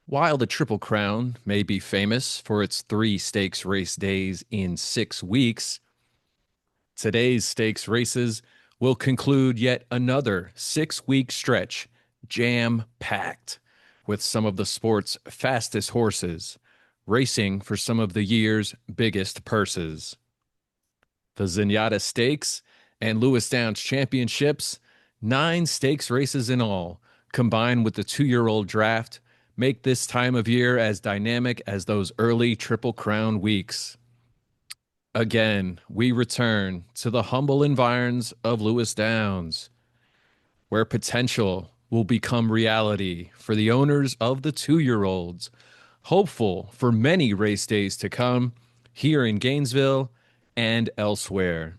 While the Triple Crown may be famous for its three stakes race days in 6 weeks, today's stakes races will conclude yet another 6 week stretch jam packed with some of the sport's fastest horses racing for some of the year's biggest purses. The Zenyatta Stakes and Lewis Downs Championships, 9 stakes races in all, combined with the 2-year-old draft, make this time of year as dynamic as those early Triple Crown weeks. Again, we return to the humble environs of Lewis Downs, where potential will become reality for the owners of the 2-year-olds, hopeful for many race days to come here in Gainesville and elsewhere.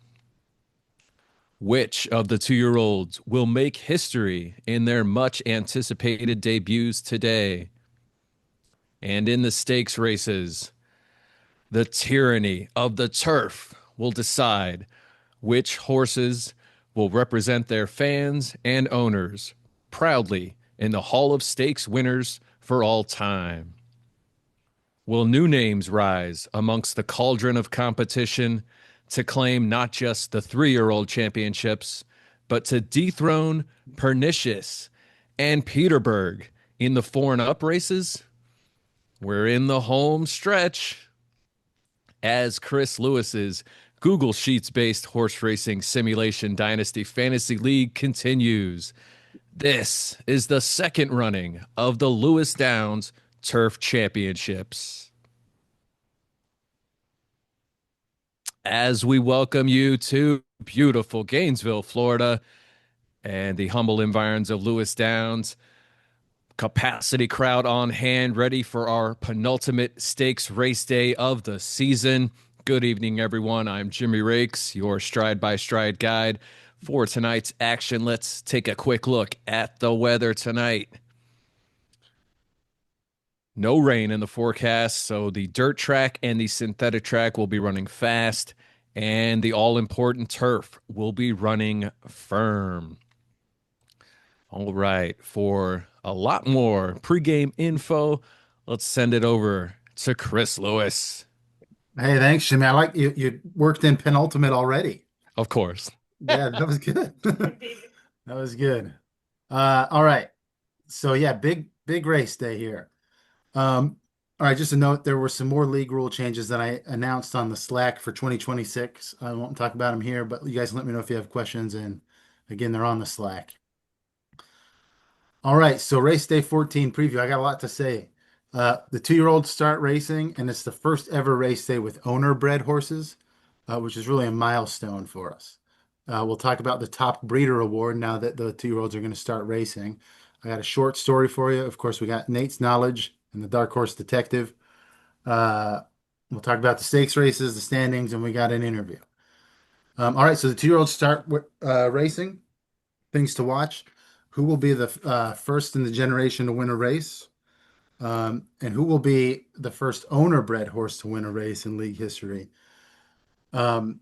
Which of the 2-year-olds will make history in their much anticipated debuts today? And in the stakes races, the tyranny of the turf will decide which horses will represent their fans and owners proudly in the Hall of Stakes winners for all time. Will new names rise amongst the cauldron of competition to claim not just the 3-year-old championships, but to dethrone Pernicious and Peterburg in the 4 and up races? We're in the home stretch as Chris Lewis's Google Sheets based horse racing simulation Dynasty Fantasy League continues. This is the second running of the Lewis Downs Turf Championships. As we welcome you to beautiful Gainesville, Florida, and the humble environs of Lewis Downs, capacity crowd on hand, ready for our penultimate stakes race day of the season. Good evening, everyone. I'm Jimmy Rakes, your stride by stride guide for tonight's action. Let's take a quick look at the weather tonight. No rain in the forecast, so the dirt track and the synthetic track will be running fast, and the all important turf will be running firm. All right, for a lot more pregame info, let's send it over to Chris Lewis. Hey, thanks, Jimmy. I like you. You worked in penultimate already. Of course. Yeah, that was good. That was good. All right. So yeah, big race day here. All right, just a note, there were some more league rule changes that I announced on the Slack for 2026. I won't talk about them here, but you guys let me know if you have questions. And again, they're on the Slack. All right, so race day 14 preview. I got a lot to say. The 2-year-olds start racing, and it's the first ever race day with owner bred horses, which is really a milestone for us. We'll talk about the top breeder award now that the 2-year-olds are going to start racing. I got a short story for you. Of course, we got Nate's knowledge and the Dark Horse Detective. Uh, we'll talk about the stakes races, the standings, and we got an interview. All right, so the 2-year-olds start racing. Things to watch. Who will be the first in the generation to win a race? And who will be the first owner bred horse to win a race in league history? Um,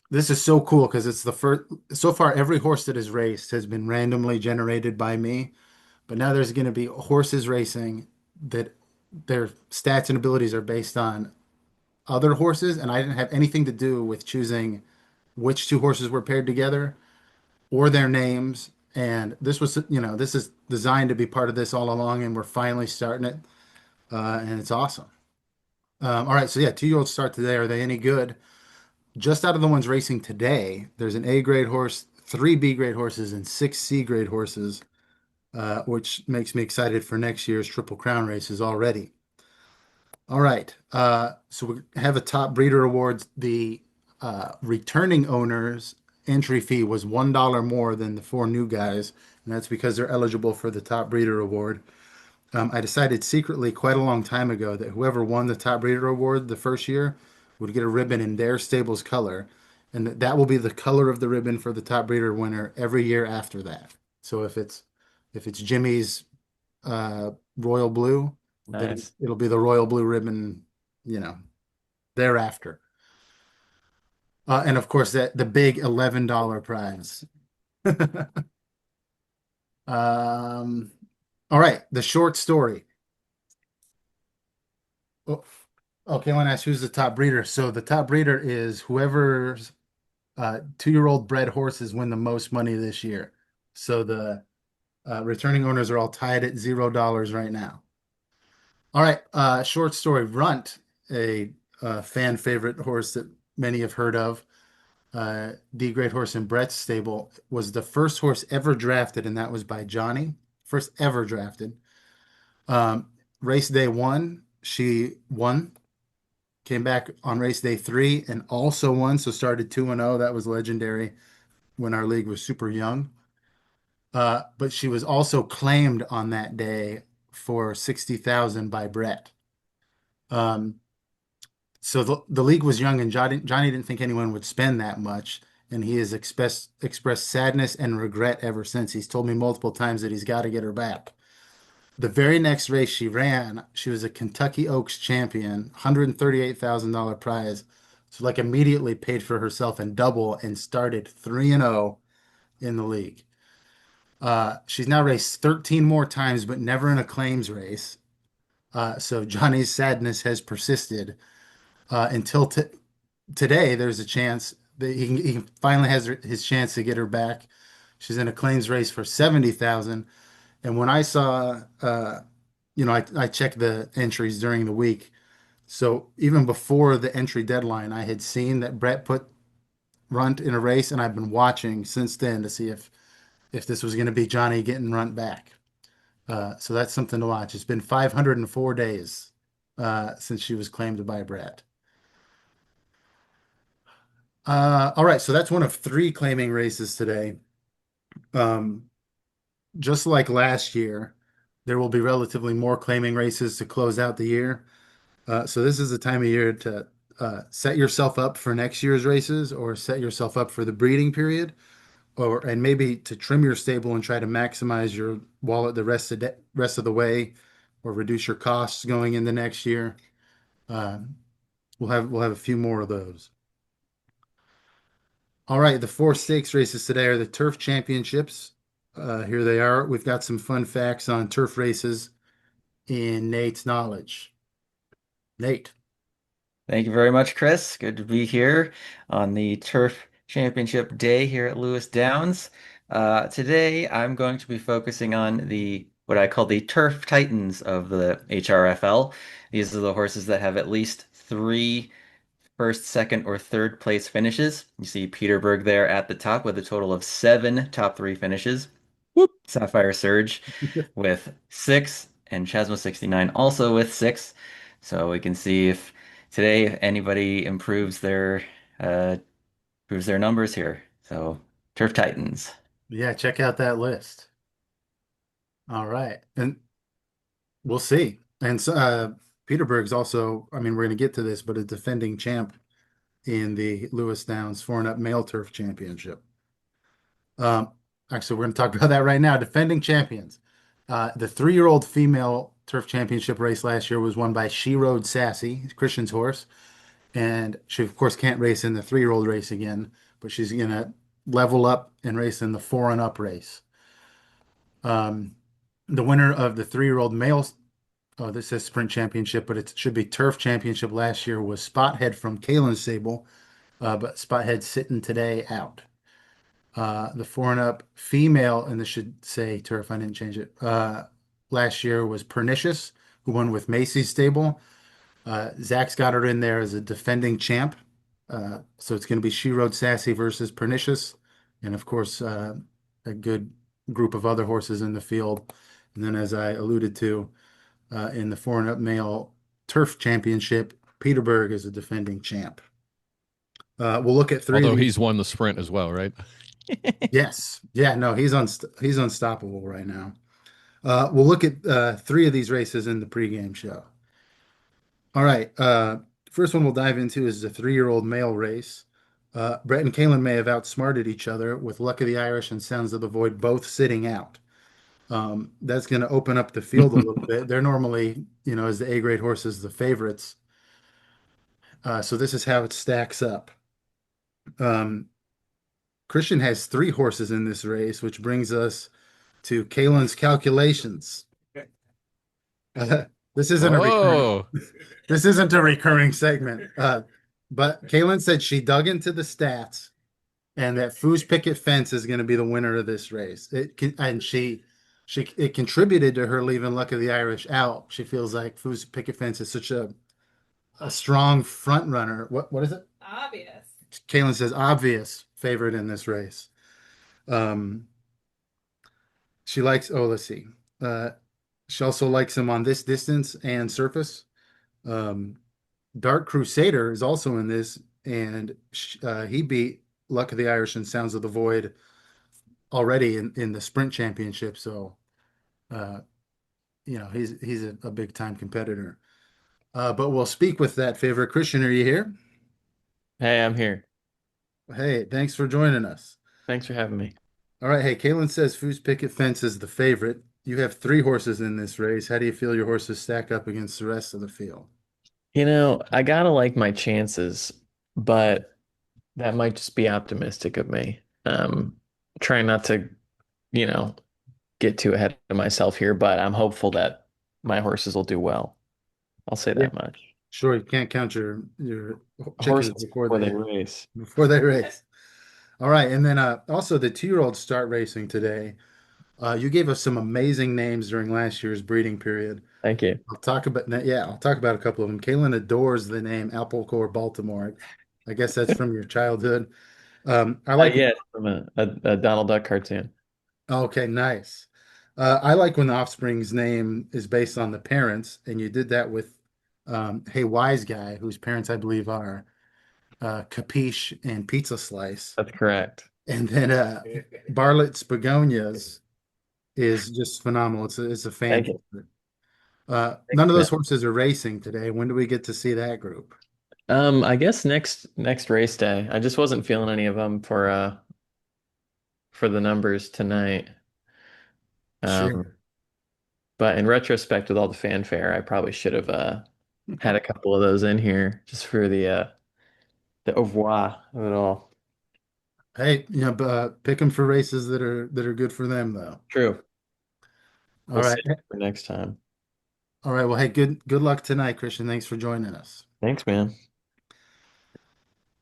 this is so cool because it's the first. So far, every horse that has raced has been randomly generated by me, but now there's going to be horses racing that their stats and abilities are based on other horses, and I didn't have anything to do with choosing which two horses were paired together or their names. And this was, this is designed to be part of this all along, and we're finally starting it, and it's awesome. All right, so yeah, 2-year-olds start today. Are they any good? Just out of the ones racing today, there's an A grade horse, 3 B grade horses, and 6 C grade horses, which makes me excited for next year's Triple Crown races already. All right, so we have a top breeder awards. The returning owners entry fee was $1 more than the 4 new guys, and that's because they're eligible for the top breeder award. I decided secretly quite a long time ago that whoever won the top breeder award the first year would get a ribbon in their stable's color, and that will be the color of the ribbon for the top breeder winner every year after that. So if it's Jimmy's royal blue, then Nice. it'll be the royal blue ribbon, you know, thereafter. And of course that the big $11 prize. Um, all right, the short story. Oh, okay, I want to ask who's the top breeder. So the top breeder is whoever's 2-year-old bred horses win the most money this year. So the returning owners are all tied at $0 right now. All right, short story. Runt, a fan favorite horse that many have heard of, the great horse in Brett's stable, was the first horse ever drafted, and that was by Johnny. First ever drafted. Um, Race day one, she won. Came back on race day three and also won. So started 2-0. That was legendary when our league was super young. But she was also claimed on that day for 60,000 by Brett. Um, so the league was young, and Johnny didn't think anyone would spend that much, and he has expressed sadness and regret ever since. He's told me multiple times that he's got to get her back. The very next race she ran, she was a Kentucky Oaks champion, $138,000 prize. So like immediately paid for herself and double and started 3-0 in the league. She's now raced 13 more times, but never in a claims race. So Johnny's sadness has persisted until today. There's a chance that he finally has his chance to get her back. She's in a claims race for 70,000. And when I saw, I checked the entries during the week. So even before the entry deadline, I had seen that Brett put Runt in a race, and I've been watching since then to see if this was going to be Johnny getting Runt back. So that's something to watch. It's been 504 days since she was claimed by Brett. All right, so that's one of three claiming races today. Um, just like last year, there will be relatively more claiming races to close out the year. So this is the time of year to set yourself up for next year's races, or set yourself up for the breeding period, and maybe to trim your stable and try to maximize your wallet the rest of the way, or reduce your costs going into next year. Um, we'll have a few more of those. All right, the four stakes races today are the Turf Championships. Here they are. We've got some fun facts on turf races in Nate's knowledge. Nate. Thank you very much, Chris. Good to be here on the Turf Championship Day here at Lewis Downs. Today, I'm going to be focusing on the what I call the Turf Titans of the HRFL. These are the horses that have at least three first, second, or third place finishes. You see Peterburg there at the top with a total of seven top three finishes. Whoop. Sapphire Surge with six, and Chasma 69 also with six. So we can see if today if anybody uh, improves their numbers here. So Turf Titans. Yeah, check out that list. All right. And we'll see. And so, Peterburg's also, I mean, we're going to get to this, but a defending champ in the Lewis Downs 4 and Up Male Turf Championship. Um, Actually, we're going to talk about that right now. Defending champions. The 3-year-old female turf championship race last year was won by She Rode Sassy, Christian's horse. And she, of course, can't race in the 3-year-old race again, but she's going to level up and race in the 4 and Up race. The winner of the 3-year-old male, oh, this says sprint championship, but it should be turf championship last year, was Spothead from Kalen Sable, but Spothead sitting today out. The 4 and Up female, and this should say turf, I didn't change it. Last year was Pernicious, who won with Macy's stable. Zach's got her in there as a defending champ. So it's going to be She Rode Sassy versus Pernicious. And of course, a good group of other horses in the field. And then, as I alluded to, in the 4 and Up male turf championship, Peterburg is a defending champ. We'll look at three of Although these. he's won the sprint as well, right? Yes. Yeah, no, he's unstoppable right now. We'll look at three of these races in the pregame show. All right. First one we'll dive into is the 3-year-old male race. Brett and Kalen may have outsmarted each other with Luck of the Irish and Sounds of the Void both sitting out. That's going to open up the field a little bit. They're normally, as the A grade horses, the favorites. So this is how it stacks up. Um, Christian has 3 horses in this race, which brings us to Kalen's calculations. This isn't a recurring. Oh, This isn't a recurring segment. But Kaylin said she dug into the stats and that Foos Picket Fence is going to be the winner of this race. And she it contributed to her leaving Luck of the Irish out. She feels like Foos Picket Fence is such a strong front runner. What is it? Obvious. Kaylin says obvious favorite in this race. Um, she likes. Oh, let's see. Uh, she also likes him on this distance and surface. Um, Dark Crusader is also in this, and he beat Luck of the Irish and Sounds of the Void already in the sprint championship. So, uh, he's a big time competitor. But we'll speak with that favorite. Christian, are you here? Hey, I'm here. Hey, thanks for joining us. Thanks for having me. All right. Hey, Kalen says Foos Picket Fence is the favorite. You have three horses in this race. How do you feel your horses stack up against the rest of the field? I gotta like my chances, but that might just be optimistic of me. Trying not to, you know, get too ahead of myself here, but I'm hopeful that my horses will do well. I'll say Yeah. that much. Sure, you can't count your chickens Horses before before they they race. before they race. All right, and then also the 2-year-olds start racing today. You gave us some amazing names during last year's breeding period. Thank you. I'll talk about a couple of them. Kaylin adores the name Applecore Baltimore. I guess that's from your childhood. I like Yeah, from a Donald Duck cartoon. Okay, nice. I like when the offspring's name is based on the parents, and you did that with Hey Wise Guy, whose parents I believe are Capiche and Pizza Slice. That's correct. And then Bartlett's Begonias is just phenomenal. It's a fan Thank you. favorite. None of Yeah. those horses are racing today. When do we get to see that group? I guess next race day. I just wasn't feeling any of them for the numbers tonight. Um, Sure. but in retrospect, with all the fanfare, I probably should have had a couple of those in here just for the au revoir of it all. Hey, pick them for races that are good for them, though. True. All We'll right. save it for next time. All right. Well, hey, good luck tonight, Christian. Thanks for joining us. Thanks, man.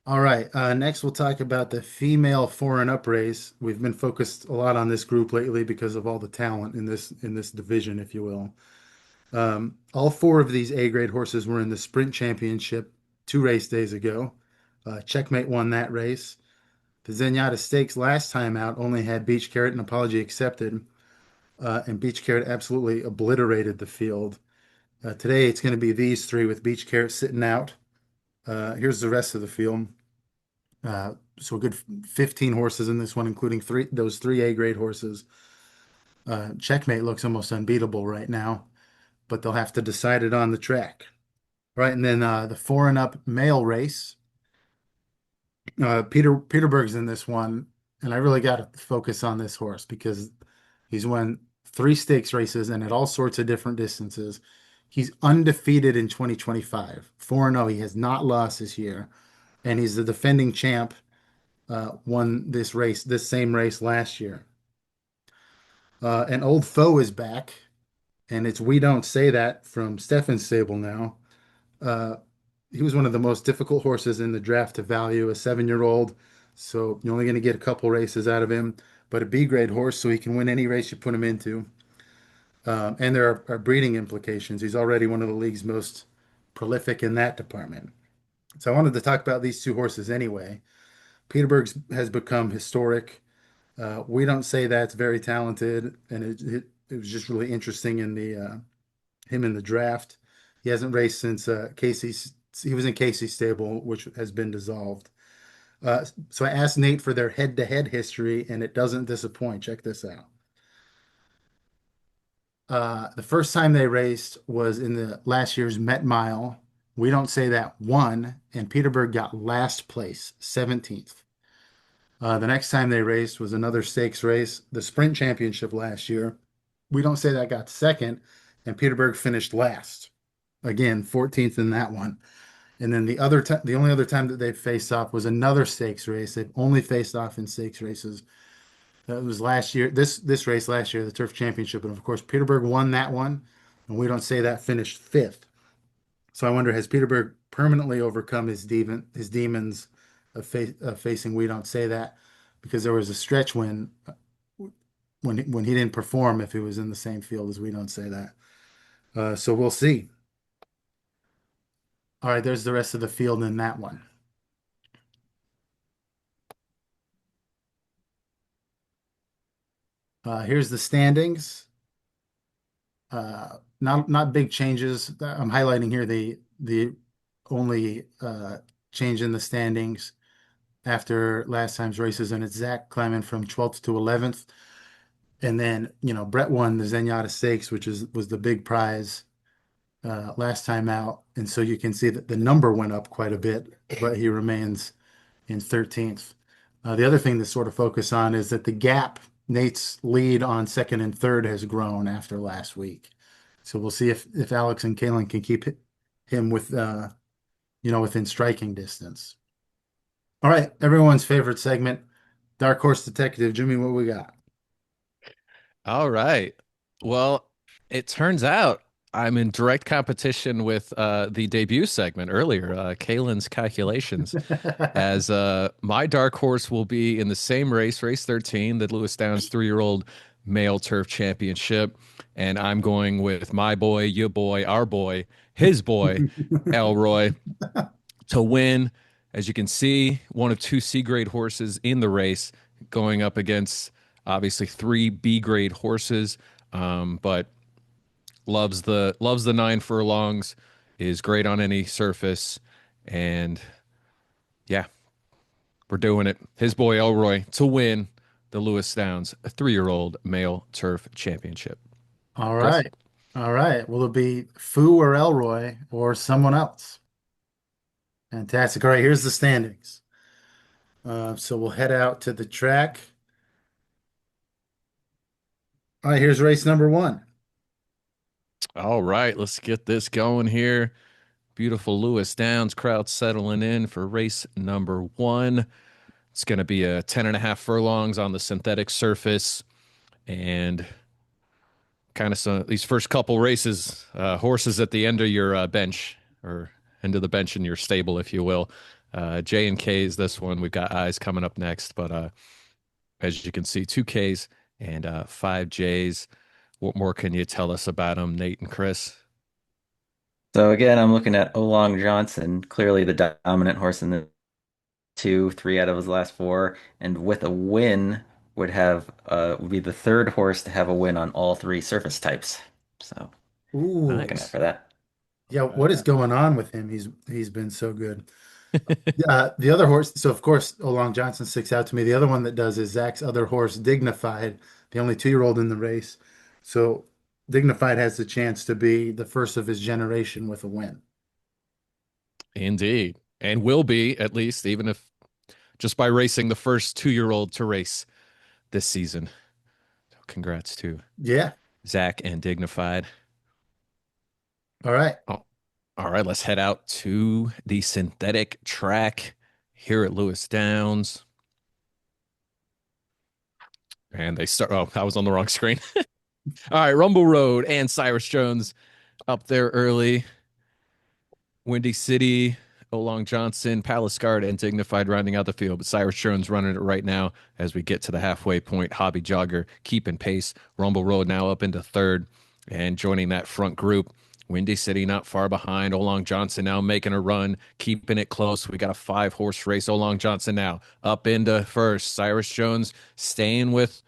All right. Next, we'll talk about the female four and up race. We've been focused a lot on this group lately because of all the talent in this division, if you will. All four of these A grade horses were in the sprint championship 2 race days ago. Checkmate won that race. The Zenyatta Stakes last time out only had Beach Carrot and Apology Accepted, and Beach Carrot absolutely obliterated the field. Today, it's going to be these three with Beach Carrot sitting out. Here's the rest of the field. So a good 15 horses in this one, including those three A grade horses. Checkmate looks almost unbeatable right now, but they'll have to decide it on the track. Right, and then the four and up male race. Peterberg's in this one, and I really got to focus on this horse because he's won 3 stakes races and at all sorts of different distances. He's undefeated in 2025, 4-0. He has not lost this year, and he's the defending champ. Won this same race last year. An old foe is back, and it's We Don't Say That from Stefan's stable now. Uh, he was one of the most difficult horses in the draft to value, a 7-year-old. So you're only going to get a couple races out of him, but a B grade horse, so he can win any race you put him into. And there are breeding implications. He's already one of the league's most prolific in that department. So I wanted to talk about these two horses anyway. Peterberg's has become historic. We Don't Say That's very talented, and it was just really interesting in the him in the draft. He hasn't raced since Casey's. He was in Casey's stable, which has been dissolved. So I asked Nate for their head-to-head history, and it doesn't disappoint. Check this out. The first time they raced was in the last year's Met Mile. We Don't Say That won, and Peterberg got last place, 17th. The next time they raced was another stakes race, the Sprint Championship last year. We Don't Say That got second, and Peterberg finished last. Again, 14th in that one. And then the only other time that they've faced off was another stakes race. They've only faced off in stakes races. That was last year. This race last year, the Turf Championship, and of course Peterberg won that one. and We Don't Say That finished fifth. So I wonder, has Peterberg permanently overcome his demons of facing We Don't Say That? Because there was a stretch when he didn't perform if he was in the same field as We Don't Say That. So we'll see. All right, there's the rest of the field in that one. Here's the standings. Not big changes. I'm highlighting here the only change in the standings after last time's races, and it's Zach climbing from 12th to 11th. And then, Brett won the Zenyatta Stakes, which was the big prize last time out. And so you can see that the number went up quite a bit, but he remains in 13th. The other thing to sort of focus on is that the gap, Nate's lead on second and third, has grown after last week. So we'll see if Alex and Kalen can keep him within striking distance. All right, everyone's favorite segment, Dark Horse Detective. Jimmy, what we got? All right. Well, it turns out I'm in direct competition with the debut segment earlier, Kalen's calculations, as my dark horse will be in the same race 13, the Lewis Downs 3-year-old male turf championship. And I'm going with my boy, your boy, our boy, his boy, Elroy, to win. As you can see, one of two C grade horses in the race going up against obviously three B grade horses. But loves the 9 furlongs, is great on any surface, and yeah, we're doing it. His boy Elroy to win the Lewis Downs 3-year-old male turf championship. All Chris? right. All right. Will it be Fu or Elroy or someone else? Fantastic. All right, here's the standings. So we'll head out to the track. All right, here's race number one. All right, let's get this going here. Beautiful Lewis Downs crowd settling in for race number one. It's going to be a 10.5 furlongs on the synthetic surface, and kind of some these first couple races, horses at the end of your bench, or end of the bench in your stable, if you will. J and K is this one. We've got I's coming up next, but as you can see, 2Ks and 5Js. What more can you tell us about them, Nate and Chris? So again, I'm looking at Olong Johnson, clearly the dominant horse in the three out of his last four, and with a win would be the third horse to have a win on all three surface types. So I'm Ooh, looking out for that. yeah. What is going on with him? He's been so good. The other horse, so of course, Olong Johnson sticks out to me. The other one that does is Zach's other horse, Dignified, the only 2-year-old in the race. So Dignified has the chance to be the first of his generation with a win. Indeed. And will be, at least, even if just by racing the first 2-year-old to race this season. So congrats to Yeah. Zach and Dignified. All right. Oh, all right, let's head out to the synthetic track here at Lewis Downs. And they start. Oh, I was on the wrong screen. All right, Rumble Road and Cyrus Jones up there early. Windy City, Olong Johnson, Palace Guard, and Dignified rounding out the field. But Cyrus Jones running it right now as we get to the halfway point. Hobby Jogger keeping pace. Rumble Road now up into third and joining that front group. Windy City not far behind. Olong Johnson now making a run, keeping it close. We got a 5-horse race. Olong Johnson now up into first. Cyrus Jones staying with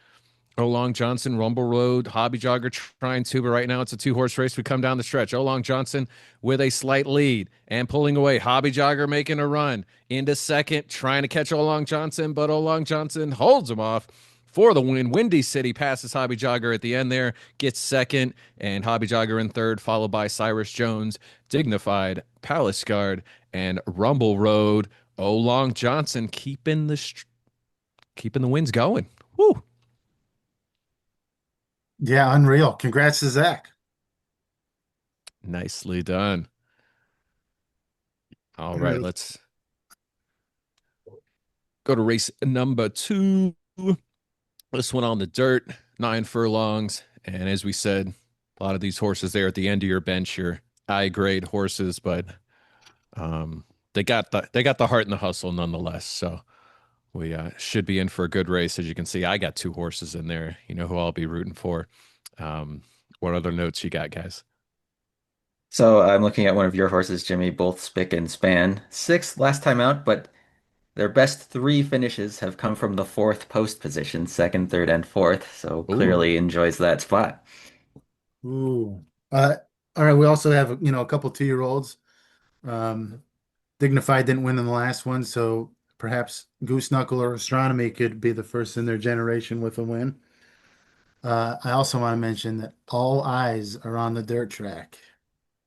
Olong Johnson, Rumble Road, Hobby Jogger trying to, but right now it's a 2-horse race. We come down the stretch. Olong Johnson with a slight lead and pulling away. Hobby Jogger making a run into second, trying to catch Olong Johnson, but Olong Johnson holds him off for the win. Windy City passes Hobby Jogger at the end there, gets second, and Hobby Jogger in third, followed by Cyrus Jones, Dignified, Palace Guard, and Rumble Road. Olong Johnson keeping the wins going. Woo! Yeah, unreal. Congrats to Zach. Nicely done. All right, let's go to race number 2. This one on the dirt, 9 furlongs. And as we said, A lot of these horses there at the end of your bench, your I grade horses, but they got the heart and the hustle nonetheless. So we should be in for a good race. As you can see, I got 2 horses in there. You know who I'll be rooting for. What other notes you got, guys? So I'm looking at one of your horses, Jimmy, both Spick and Span. 6th last time out, but their best 3 finishes have come from the 4th post position, 2nd, 3rd, and 4th. So Ooh. clearly enjoys that spot. Ooh. All right. We also have, a couple 2-year-olds. Dignified didn't win in the last one, so perhaps Goose Knuckle or Astronomy could be the first in their generation with a win. I also want to mention that all eyes are on the dirt track.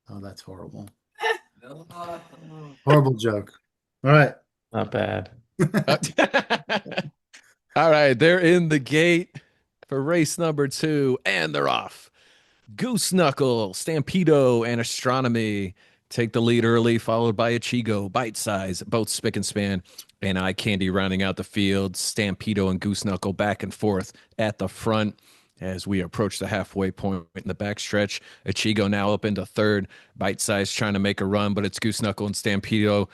Oh, that's horrible. Horrible joke. All right. Not bad. All right, they're in the gate for race number 2, and they're off. Goose Knuckle, Stampedo, and Astronomy take the lead early, followed by Ichigo, Bite Size, both Spick and Span, and Eye Candy rounding out the field. Stampedo and Goose Knuckle back and forth at the front as we approach the halfway point in the backstretch. Ichigo now up into 3rd. Bite Size trying to make a run, but it's Goose Knuckle and Stampedo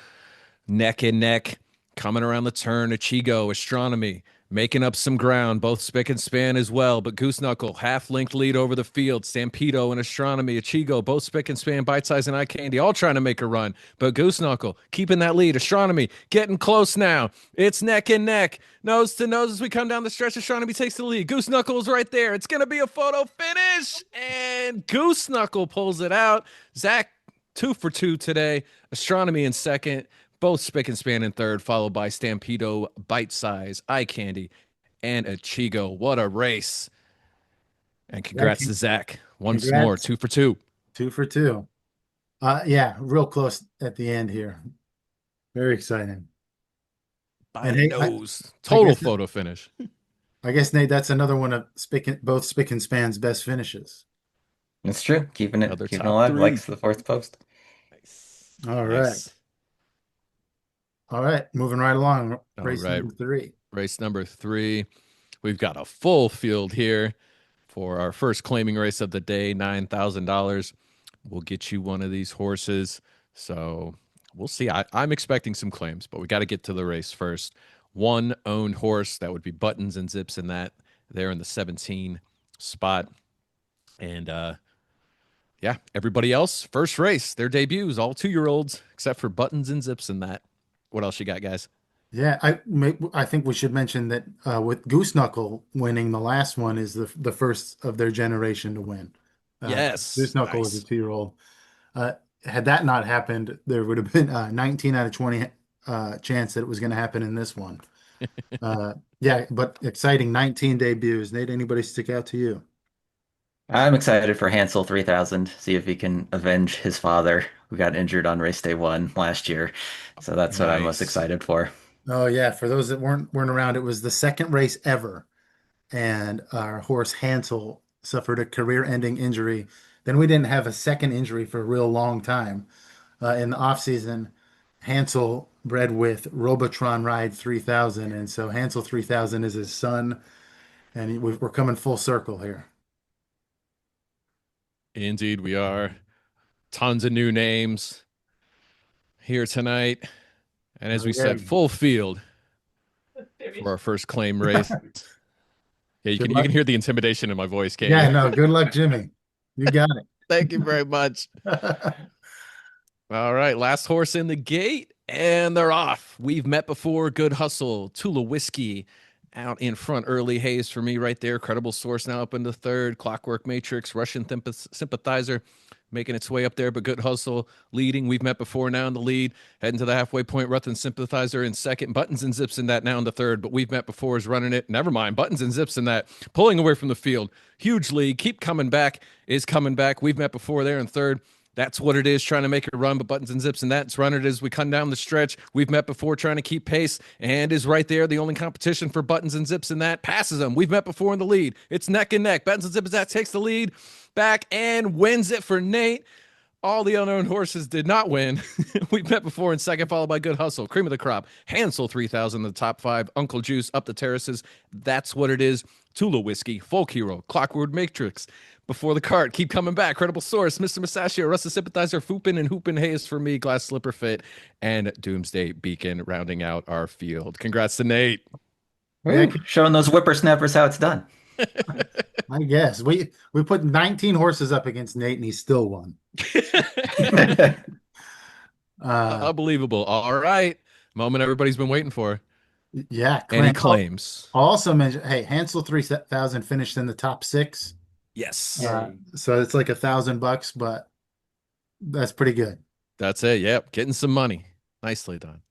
neck and neck. Coming around the turn, Ichigo, Astronomy, making up some ground, both Spick and Span as well, but Goose Knuckle, half-linked lead over the field. Stampedo and Astronomy, Ichigo, both Spick and Span, Bite Size and Eye Candy, all trying to make a run, but Goose Knuckle keeping that lead. Astronomy getting close now. It's neck and neck, nose to nose as we come down the stretch. Astronomy takes the lead. Goose Knuckle's right there. It's going to be a photo finish, and Goose Knuckle pulls it out. Zach, 2 for 2 today. Astronomy in 2nd. Both Spick and Span in 3rd, followed by Stampedo, Bite Size, Eye Candy, and Ichigo. What a race. And congrats to Zach. Once more, 2 for 2. 2 for 2. Yeah, real close at the end here. Very exciting. By the nose. Total photo finish. I guess, Nate, that's another one of both Spick and Span's best finishes. It's true. Keeping it Another top alive, 3. likes the 4th post. Nice. All right. All right, moving right along. Race number 3. Race number 3. We've got a full field here for our first claiming race of the day, $9,000. We'll get you one of these horses. So we'll see. I'm expecting some claims, but we got to get to the race first. One owned horse, that would be Buttons and Zips in that. They're in the 17 spot. And yeah, everybody else, first race, their debuts, all 2-year-olds, except for Buttons and Zips in that. What else you got, guys? Yeah, I think we should mention that with Goose Knuckle winning the last one is the first of their generation to win. Yes, Goose Knuckle was a 2-year-old. Had that not happened, there would have been a 19 out of 20 chance that it was going to happen in this one. Yeah, but exciting 19 debuts. Nate, anybody stick out to you? I'm excited for Hansel 3000, see if he can avenge his father who got injured on race day 1 last year. So that's what I'm most excited for. Oh yeah, for those that weren't around, it was the 2nd race ever, and our horse Hansel suffered a career-ending injury. Then we didn't have a second injury for a real long time. In the off season, Hansel bred with Robotron Ride 3000, and so Hansel 3000 is his son, and we're coming full circle here. Indeed, we are. Tons of new names here tonight. And as we said, full field for our first claim race. Yeah, you can hear the intimidation in my voice, can't you? Yeah, no, good luck, Jimmy. You got it. Thank you very much. All right, last horse in the gate, and they're off. We've met before. Good hustle. Tula Whiskey out in front. Early Haze for me right there. Credible Source now up into 3rd. Clockwork Matrix, Russian Sympathizer making its way up there, but Good Hustle leading. We've met before now in the lead. Heading to the halfway point. Russian Sympathizer in 2nd. Buttons and Zips in that now in the 3rd, but We've Met Before is running it. Never mind. Buttons and Zips in that. Pulling away from the field. Huge lead. Keep Coming Back is coming back. We've Met Before there in 3rd. That's what it is, trying to make a run, but Buttons and Zips, and that's running it as we come down the stretch. We've Met Before trying to keep pace and is right there. The only competition for Buttons and Zips, and that passes them. We've Met Before in the lead. It's neck and neck. Buttons and Zips, that takes the lead back and wins it for Nate. All the unknown horses did not win. We've Met Before in 2nd, followed by Good Hustle. Cream of the crop. Hansel 3000, the top 5. Uncle Juice up the terraces. That's what it is. Tula Whiskey, Folk Hero, Clockwork Matrix, Before the Cart, Keep Coming Back, Credible Source, Mr. Mustachio, Rusty Sympathizer, Foopin and Hoopin, Hayes for me, Glass Slipper Fit, and Doomsday Beacon rounding out our field. Congrats to Nate. Yeah, Woo, showing those whippersnappers how it's done. I guess we put 19 horses up against Nate and he still won. Unbelievable. All right. Moment everybody's been waiting for. Yeah, Any claim. claims? I'll also mention, hey, Hansel 3000 finished in the top 6. Yes. So it's like $1,000, but that's pretty good. That's it. Yep. Getting some money. Nicely done.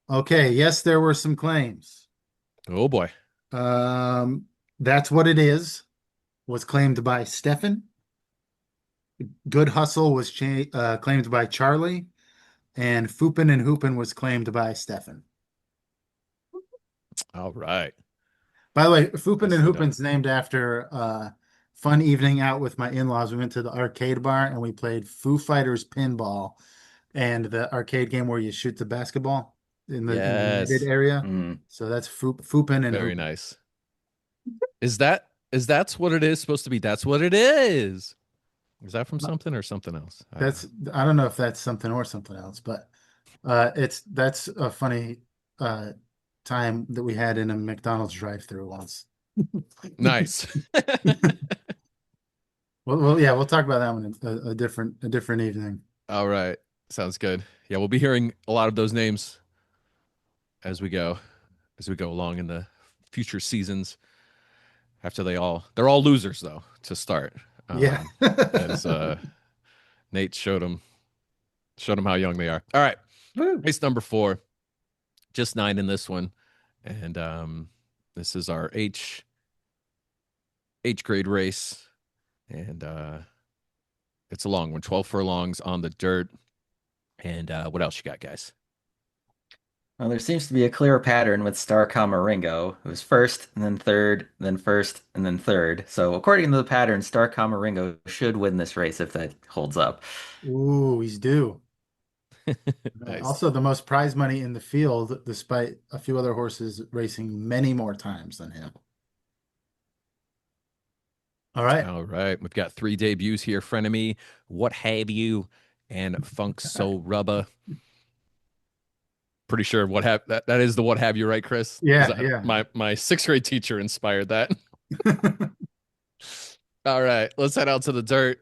Okay, yes, there were some claims. Oh boy. That's What It Is was claimed by Stefan. Good Hustle was claimed by Charlie, and Foopin and Hoopin was claimed by Stefan. All right. By the way, Foopin and Nicely done. Hoopin's named after fun evening out with my in-laws. We went to the arcade bar and we played Foo Fighters pinball and the arcade game where you shoot the basketball in the Yes. netted area. Mm. So that's Foopin and Very Hoopin. nice. Is that's what it is supposed to be? That's what it is. Is that from something or something else? I don't I don't know if that's something or something else, but that's a funny time that we had in a McDonald's drive-through once. know. Nice. Well, yeah, we'll talk about that one a different evening. All right. Sounds good. Yeah, we'll be hearing a lot of those names as we go along in the future seasons. After they're all losers though to start. Yeah. As Nate showed them how young they are. All right. Woo. Race number 4. Just 9 in this one. And this is our H grade race. And it's a long one, 12 furlongs on the dirt. And what else you got, guys? Well, there seems to be a clear pattern with Star Ringo. It was first, and then third, then first, and then third. So according to the pattern, Star Ringo should win this race if that holds up. Ooh, he's due. Nice. Also, the most prize money in the field, despite a few other horses racing many more times than him. All right. All right. We've got 3 debuts here. Frenemy, What Have You, and Funk So Rubba. Pretty sure that is the What Have You, right, Chris? Yeah, 'Cause yeah. My 6th grade teacher inspired that. All right, let's head out to the dirt.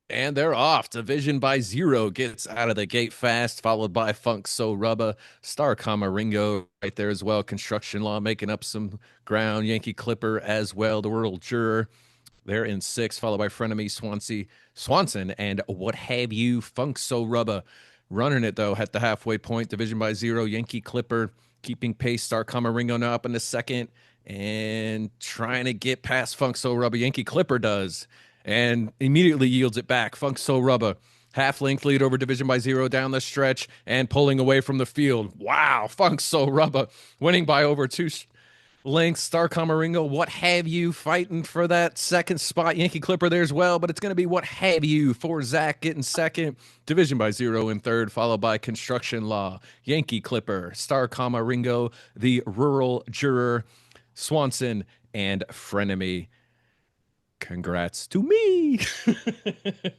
And they're off. Division by 0 gets out of the gate fast, followed by Funk So Rubba, Star Ringo right there as well. Construction Law making up some ground. Yankee Clipper as well. The World Juror. They're in 6, followed by Frenemy, Swanson, and What Have You, Funk So Rubba. Running it, though, at the halfway point. Division by 0, Yankee Clipper keeping pace. Star Ringo now up in the second and trying to get past Funk So Rubba. Yankee Clipper does and immediately yields it back. Funk So Rubba, half-length lead over Division by 0 down the stretch and pulling away from the field. Wow, Funk So Rubba winning by over 2 lengths. Star Ringo, What Have You, fighting for that second spot. Yankee Clipper there as well, but it's going to be What Have You for Zach getting second. Division by 0 in third, followed by Construction Law, Yankee Clipper, Star Ringo, the Rural Juror, Swanson, and Frenemy. Congrats to me.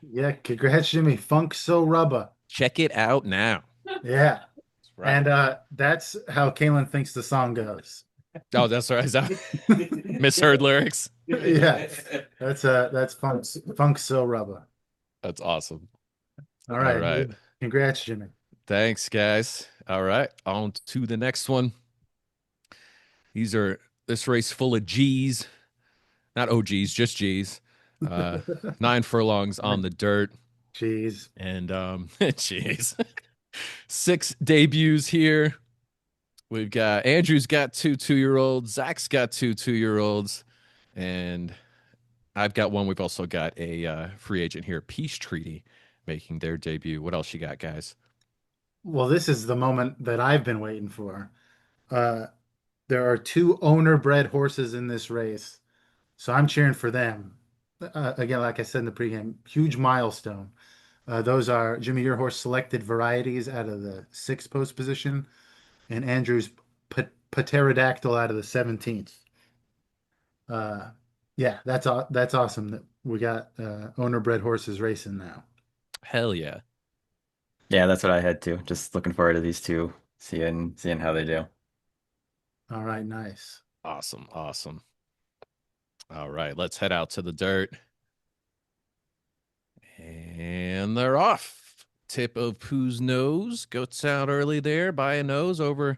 Yeah, congrats, Jimmy. Funk So Rubba. Check it out now. Yeah. That's right. And that's how Kaylin thinks the song goes. Oh, that's right. Is that misheard lyrics? Yeah. That's Funk So Rubba. That's awesome. All right. All right. Congrats, Jimmy. Thanks, guys. All right. On to the next one. This race full of G's. Not OGs, just G's. 9 furlongs on the dirt. Jeez. And jeez. 6 debuts here. We've got Andrew's got 2 2-year-olds, Zach's got 2 2-year-olds, and I've got one. We've also got a free agent here, Peace Treaty, making their debut. What else you got, guys? Well, this is the moment that I've been waiting for. There are 2 owner-bred horses in this race, so I'm cheering for them. Again, like I said in the pregame, huge milestone. Those are, Jimmy, your horse selected Varieties out of the 6th post position, and Andrew's Pterodactyl out of the 17th. Yeah, that's awesome that we got owner bred horses racing now. Hell yeah. Yeah, that's what I had too. Just looking forward to these two, seeing how they do. All right, nice. Awesome. Awesome. All right, let's head out to the dirt. And they're off. Tip of Pooh's nose. Goats out early there by a nose over.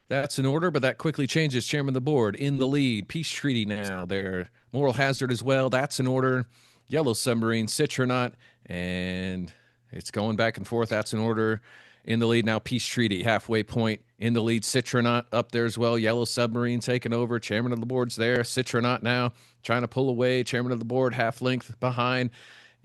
That's in order, but that quickly changes. Chairman of the board in the lead. Peace Treaty now there. Moral Hazard as well. That's in order. Yellow Submarine, Citronaut, and it's going back and forth. That's in order. In the lead now, Peace Treaty, halfway point. In the lead, Citronaut up there as well. Yellow Submarine taking over. Chairman of the board's there. Citronaut now trying to pull away. Chairman of the board, half length behind.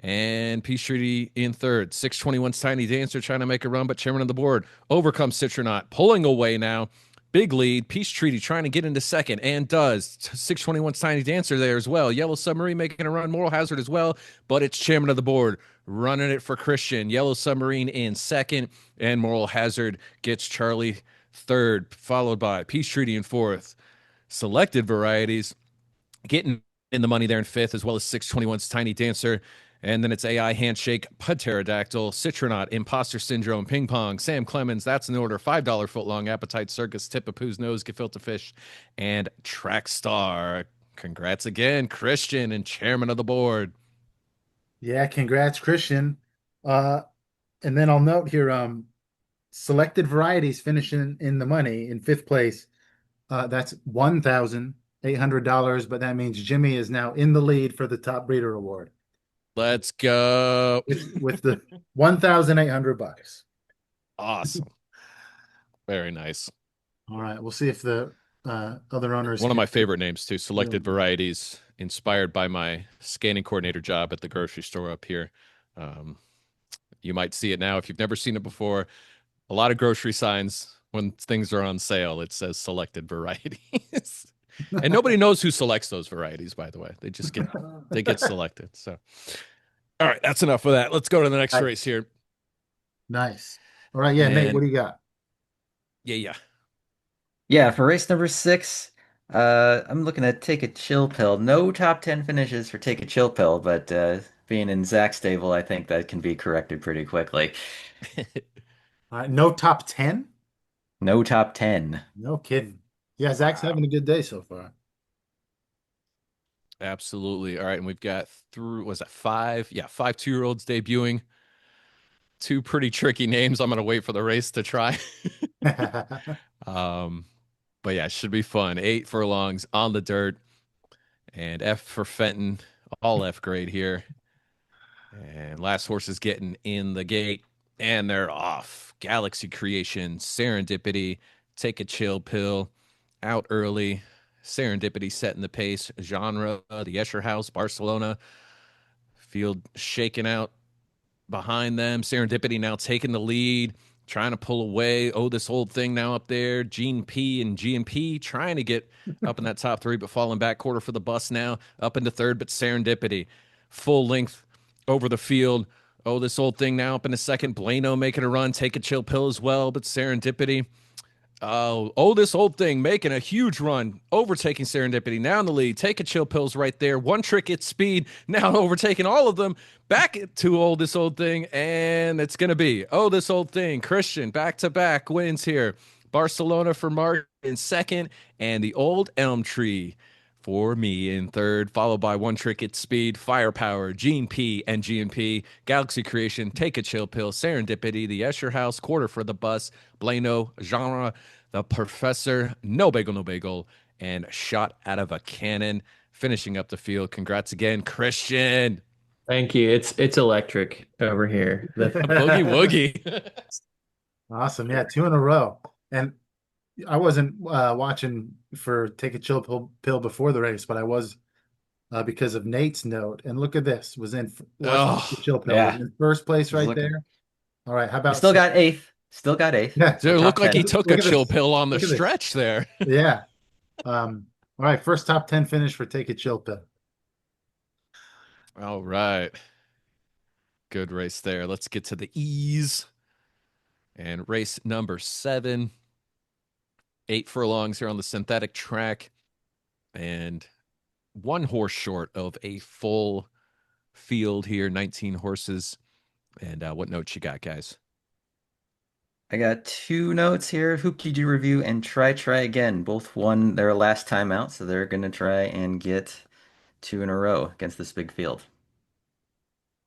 And Peace Treaty in third. 621's Tiny Dancer trying to make a run, but Chairman of the board overcomes Citronaut, pulling away now. Big lead. Peace Treaty trying to get into second and does. 621's Tiny Dancer there as well. Yellow Submarine making a run. Moral Hazard as well, but it's Chairman of the board running it for Christian. Yellow Submarine in second, and Moral Hazard gets Charlie third, followed by Peace Treaty in fourth. Selected Varieties getting in the money there in fifth, as well as 621's Tiny Dancer. And then it's AI Handshake, Pterodactyl, Citronaut, Imposter Syndrome, Ping Pong, Sam Clemens. That's in order. $5 footlong, Appetite Circus, Tip of Pooh's Nose, Gefilte Fish, and Track Star. Congrats again, Christian and chairman of the board. Yeah, congrats, Christian. And then I'll note here, Selected Varieties finishing in the money in fifth place. That's $1,800, but that means Jimmy is now in the lead for the top breeder award Let's go. with the $1,800. Awesome. Very nice. All right, we'll see if the other owners. One of my favorite names too, Selected Varieties, inspired by my scanning coordinator job at the grocery store up here. You might see it now if you've never seen it before. A lot of grocery signs when things are on sale, it says Selected Varieties. And nobody knows who selects those varieties, by the way. They just get selected. So, all right, that's enough of that. Let's go to the next race here. Nice. All right, yeah, Nate, what do you got? Yeah, for race number 6, I'm looking at Take a Chill Pill. No top 10 finishes for Take a Chill Pill, but being in Zach's stable, I think that can be corrected pretty quickly. No top 10? No top 10. No kidding. Yeah, Zach's having a good day so far. Absolutely. All right, and we've got was that 5? Yeah, 5 2-year-olds debuting. 2 pretty tricky names. I'm gonna wait for the race to try. But yeah, it should be fun. 8 furlongs on the dirt, and F for Fenton, all F grade here. And last horse is getting in the gate, and they're off. Galaxy Creation, Serendipity, Take a Chill Pill, out early. Serendipity setting the pace. Genre, the Escher House, Barcelona. Field shaking out behind them. Serendipity now taking the lead, trying to pull away. Oh, this old thing now up there. Gene P and GMP trying to get up in that top 3, but falling back. Quarter for the bus now. Up into third, but Serendipity full length over the field. Oh, this old thing now up in the second. Blano making a run. Take a Chill Pill as well, but Serendipity. Oh, this old thing making a huge run, overtaking Serendipity. Now in the lead. Take a Chill Pill's right there. One Trick at speed. Now overtaking all of them. Back to this old thing, and it's going to be this old thing. Christian back-to-back wins here. Barcelona for Mark in second, and the Old Elm Tree for me in third, followed by One Trick at speed, Firepower, Gene P and GMP, Galaxy Creation, Take a Chill Pill, Serendipity, the Escher House, Quarter for the Bus, Blano, Genre, the Professor, No Bagel, No Bagel, and Shot Out of a Cannon, finishing up the field. Congrats again, Christian. Thank you. It's electric over here. Boogie woogie. Awesome. Yeah, 2 in a row. And I wasn't watching for Take a Chill Pill before the race, but I was because of Nate's note. And look at this. Was in Chill Pill. Yeah. Was in first place right there. All right. How about Still got 8th. Still got 8th. Yeah. Dude, it looked like he took a chill this. pill on the Look at this. stretch there. Yeah. All right. First top 10 finish for Take a Chill Pill. All right. Good race there. Let's get to the E's. And race number 7. 8 furlongs here on the synthetic track, and 1 horse short of a full field here, 19 horses. And what notes you got, guys? I got 2 notes here, Hoopty Doo Review and Try Again. Both won their last time out, so they're going to try and get 2 in a row against this big field.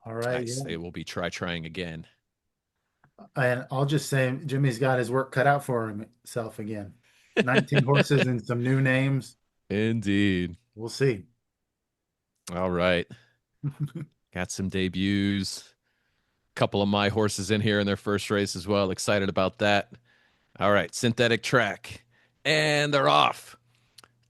All right. Nice. Yeah. They will be trying again. And I'll just say Jimmy's got his work cut out for himself again. 19 horses and some new names. Indeed. We'll see. All right. Got some debuts. Couple of my horses in here in their first race as well. Excited about that. All right, synthetic track. And they're off.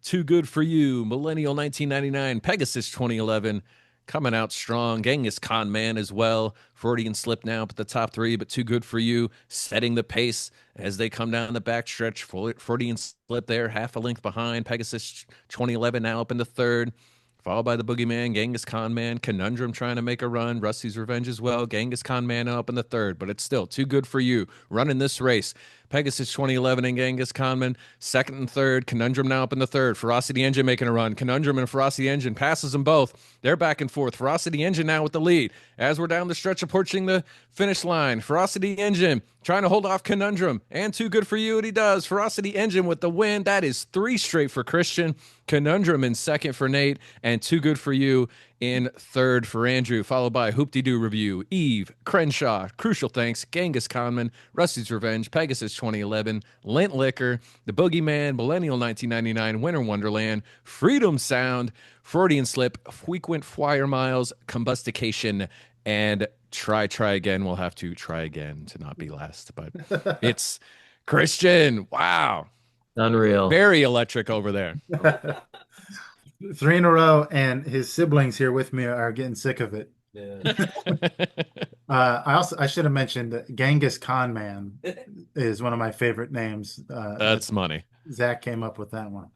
Too Good For You, Millennial 1999, Pegasus 2011, coming out strong. Genghis Khan Man as well. Freudian slip now up at the top 3, but Too Good For You, setting the pace as they come down the backstretch. Freudian slip there, half a length behind. Pegasus 2011 now up in the 3rd. Followed by the Boogeyman, Genghis Khan Man, Conundrum trying to make a run, Rusty's Revenge as well, Genghis Khan Man up in the 3rd, but it's still Too Good For You running this race. Pegasus 2011 and Genghis Khan Man, 2nd and 3rd, Conundrum now up in the 3rd, Ferocity Engine making a run, Conundrum and Ferocity Engine passes them both. They're back and forth. Ferocity Engine now with the lead. As we're down the stretch approaching the finish line, Ferocity Engine trying to hold off Conundrum, and Too Good For You, and he does. Ferocity Engine with the win. That is 3 straight for Christian. Conundrum in 2nd for Nate, and Too Good For You in 3rd for Andrew, followed by Hoopty Doo Review, Eve, Crenshaw, Crucial Thanks, Genghis Khanman, Rusty's Revenge, Pegasus 2011, Lint Liquor, The Boogeyman, Millennial 1999, Winter Wonderland, Freedom Sound, Freudian Slip, Frequent Flyer Miles, Combustication, and Try Again. We'll have to try again to not be last, but it's Christian. Wow. Unreal. Very electric over there. 3 in a row, and his siblings here with me are getting sick of it. Yeah. I should have mentioned that Genghis Khan Man is one of my favorite names. That's money. Zach came up with that one.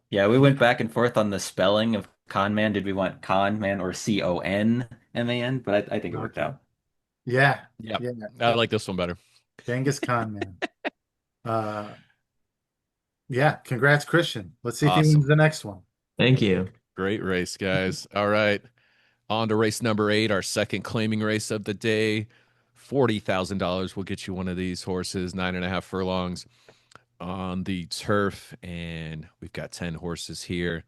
Yeah, we went back and forth on the spelling of Con Man. Did we want Con Man or CONMAN? But I think it worked out. Yeah, Yep. yeah. I like this one better. Genghis Khan Man. Yeah, congrats, Christian. Let's see if he Awesome. wins the next one. Thank you. Great race, guys. All right. On to race number 8, our second claiming race of the day. $40,000 will get you one of these horses, 9.5 furlongs on the turf. And we've got 10 horses here.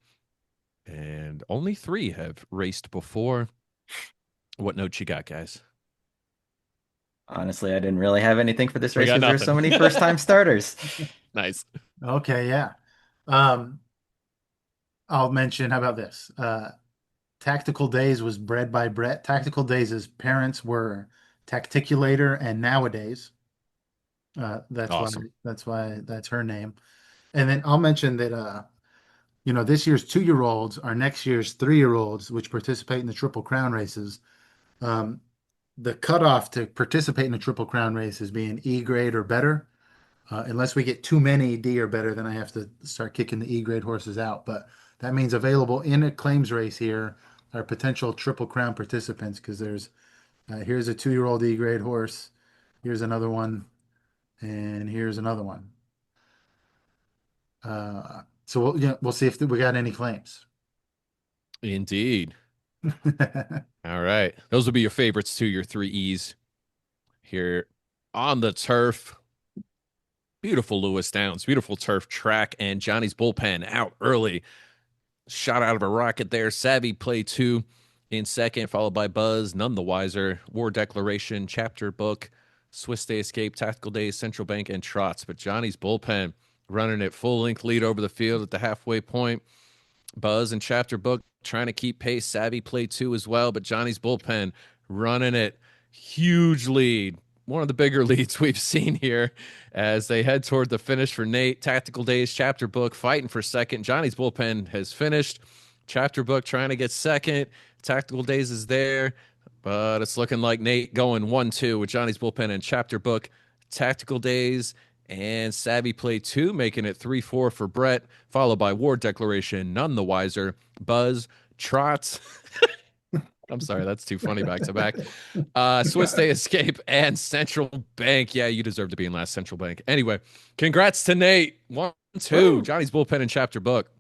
And only 3 have raced before. What notes you got, guys? Honestly, I didn't really have anything for this We race got because there's so nothing. many first-time starters. Nice. Okay, yeah. I'll mention, how about this? Tactical Days was bred by Brett. Tactical Days' parents were Tacticulator and Nowadays. That's Awesome. why that's her name. And then I'll mention that this year's 2-year-olds are next year's 3-year-olds, which participate in the Triple Crown races. The cutoff to participate in the Triple Crown race is being E grade or better. Unless we get too many D or better, then I have to start kicking the E grade horses out. But that means available in a claims race here are potential Triple Crown participants, because here's a 2-year-old E grade horse, here's another one, and here's another one. So we'll see if we got any claims. Indeed. All right. Those will be your favorites too, your 3 E's here on the turf. Beautiful Lewis Downs, beautiful turf track, and Johnny's Bullpen out early. Shot out of a rocket there. Savvy Play 2 in 2nd, followed by Buzz, None the Wiser, War Declaration, Chapter Book, Swiss Day Escape, Tactical Days, Central Bank, and Trots. But Johnny's Bullpen running at full length lead over the field at the halfway point. Buzz and Chapter Book trying to keep pace. Savvy Play 2 as well, but Johnny's Bullpen running it. Huge lead. One of the bigger leads we've seen here as they head toward the finish for Nate. Tactical Days, Chapter Book fighting for 2nd. Johnny's Bullpen has finished. Chapter Book trying to get 2nd. Tactical Days is there, but it's looking like Nate going 1-2 with Johnny's Bullpen and Chapter Book. Tactical Days and Savvy Play 2 making it 3-4 for Brett, followed by War Declaration, None the Wiser, Buzz, Trots, I'm sorry, that's too funny back to back. Swiss Day Escape and Central Bank. Yeah, you deserve to be in last, Central Bank. Anyway, congrats to Nate. 1-2. Woo! Johnny's bullpen and chapter book.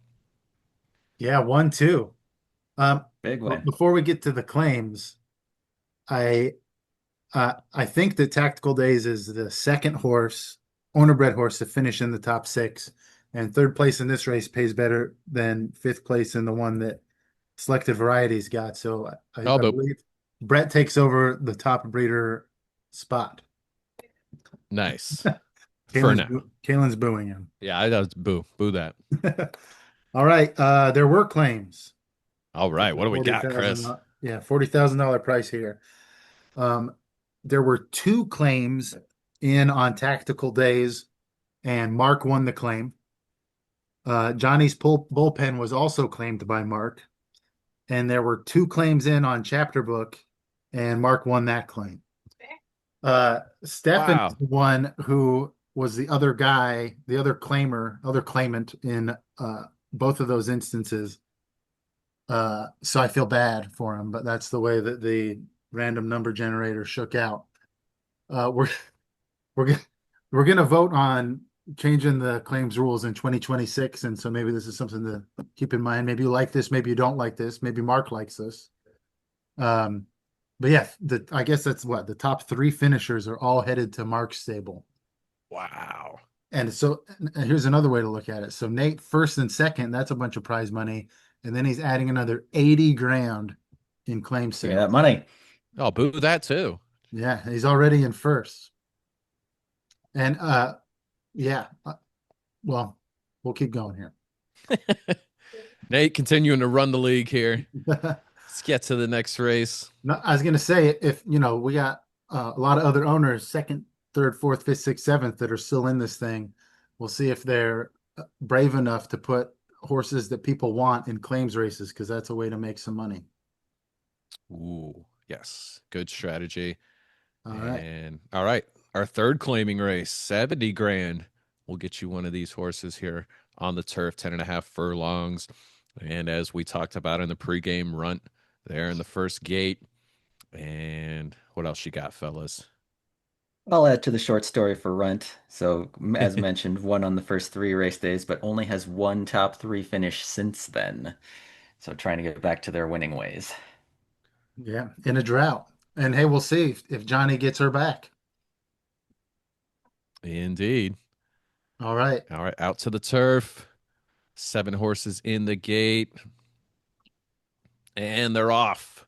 Yeah, 1-2. Big win. Before we get to the claims, I think that Tactical Days is the second owner bred horse to finish in the top 6, and third place in this race pays better than fifth place in the one that Selected Varieties got. So I but believe Brett takes over the top breeder spot. nice. For now. Kalen's booing him. Yeah, I was boo that. All right. There were claims. All right, what do we got, $40,000 Chris? Yeah, $40,000 price here. There were 2 claims in on Tactical Days, and Mark won the claim. Johnny's bullpen was also claimed by Mark, and there were 2 claims in on Chapter Book, and Mark won that claim. Stefan Wow. one who was the other guy, the other claimant in both of those instances. So I feel bad for him, but that's the way that the random number generator shook out. We're gonna vote on changing the claims rules in 2026, and so maybe this is something to keep in mind. Maybe you like this, maybe you don't like this, maybe Mark likes this. But yeah, I guess that's what the top 3 finishers are all headed to Mark's stable. Wow. And so here's another way to look at it. So Nate first and second, that's a bunch of prize money, and then he's adding another 80 grand in claim sales. Yeah, that money. Oh, boo that too. Yeah, he's already in first. And well, we'll keep going here. Nate continuing to run the league here. Let's get to the next race. No, I was gonna say, if we got a lot of other owners, second, third, fourth, fifth, sixth, seventh, that are still in this thing. We'll see if they're brave enough to put horses that people want in claims races, because that's a way to make some money. Ooh, yes, good strategy. All right. And all right, our third claiming race, 70 grand. We'll get you one of these horses here on the turf, 10.5 furlongs. And as we talked about in the pregame run there in the first gate. And what else you got, fellas? I'll add to the short story for Runt. So, as mentioned, won on the first 3 race days, but only has 1 top 3 finish since then. So, trying to get back to their winning ways. Yeah, in a drought. And hey, we'll see if Johnny gets her back. Indeed. All right. All right, out to the turf. 7 horses in the gate. And they're off.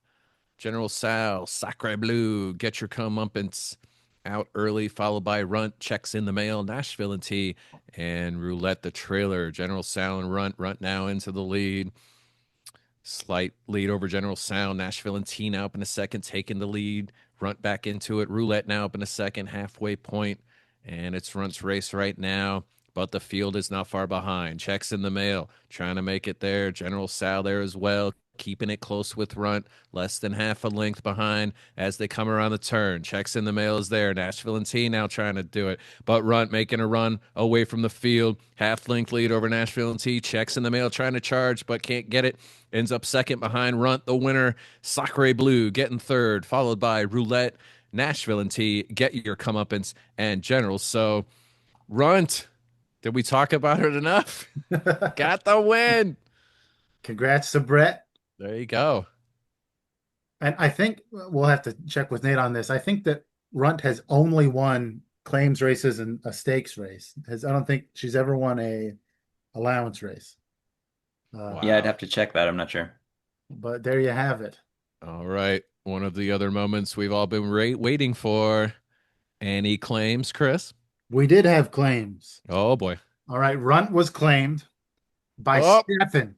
General Sal, Sacre Bleu, Get Your Comeuppance out early, followed by Runt, Checks in the Mail, Nashville and T, and Roulette the trailer. General Sal and Runt now into the lead. Slight lead over General Sal. Nashville and T now up in a second, taking the lead. Runt back into it. Roulette now up in a second, halfway point. And it's Runt's race right now, but the field is not far behind. Checks in the Mail, trying to make it there. General Sal there as well, keeping it close with Runt, less than half a length behind as they come around the turn. Checks in the Mail is there. Nashville and T now trying to do it, but Runt making a run away from the field. Half length lead over Nashville and T. Checks in the Mail trying to charge, but can't get it. Ends up second behind Runt. The winner, Sacre Bleu, getting third, followed by Roulette, Nashville and T, Get Your Comeuppance, and General. So, Runt, did we talk about it enough? Got the win. Congrats to Brett. There you go. And I think we'll have to check with Nate on this. I think that Runt has only won claims races and a stakes race. I don't think she's ever won a allowance race. Yeah, I'd have to check that. I'm not sure. But there you have it. All right. One of the other moments we've all been waiting for. Any claims, Chris? We did have claims. Oh, boy. All right. Runt was claimed by Stefan.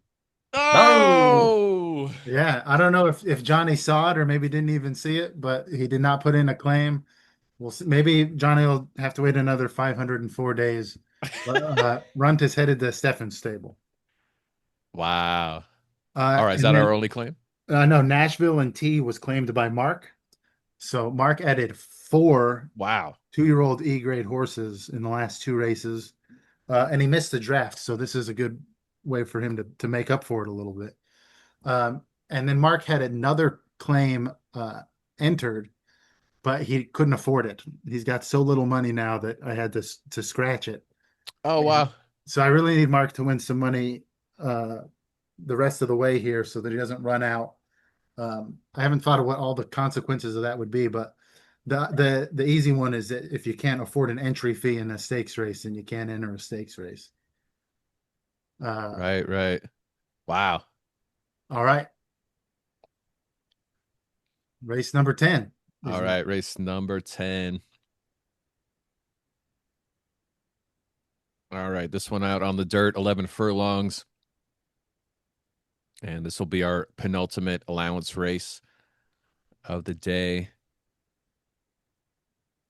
Oh! Yeah. I don't know if Johnny saw it or maybe didn't even see it, but he did not put in a claim. We'll see. Maybe Johnny will have to wait another 504 days. But, Runt is headed to Stefan's stable. Wow. All right. Is that our only claim? No, Nashville and T was claimed by Mark. So Mark added 4 Wow. 2-year-old E-grade horses in the last 2 races. And he missed the draft. So this is a good way for him to make up for it a little bit. And then Mark had another claim entered, but he couldn't afford it. He's got so little money now that I had to scratch it. Oh, And wow. so I really need Mark to win some money uh, the rest of the way here so that he doesn't run out. I haven't thought of what all the consequences of that would be, but the easy one is that if you can't afford an entry fee in a stakes race, then you can't enter a stakes race. Uh, Right, right. Wow. all right, race number 10 is All right, race number 10. All right, this one out on the dirt, 11 furlongs. And this will be our penultimate allowance race of the day.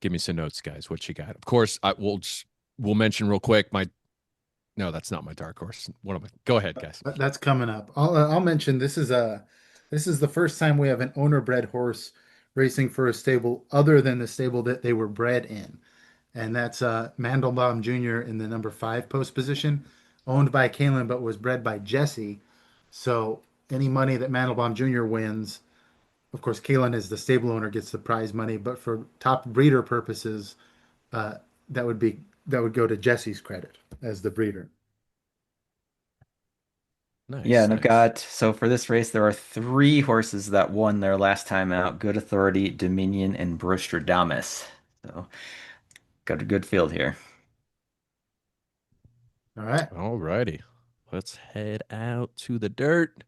Give me some notes, guys. What you got? Of course, we'll mention real quick no, that's not my dark horse. What am I? Go ahead, guys. that's coming up. I'll mention this is the first time we have an owner bred horse racing for a stable other than the stable that they were bred in. And that's Mandelbaum Jr. in the number 5 post position, owned by Kalen, but was bred by Jesse. So any money that Mandelbaum Jr. wins, of course, Kalen is the stable owner, gets the prize money, but for top breeder purposes, uh, that would go to Jesse's credit as the breeder. Yeah, Nice, and I've nice. got, so for this race, there are three horses that won their last time out: Good Authority, Dominion, and Brostradamus. So got a good field here. All right. All righty. Let's head out to the dirt.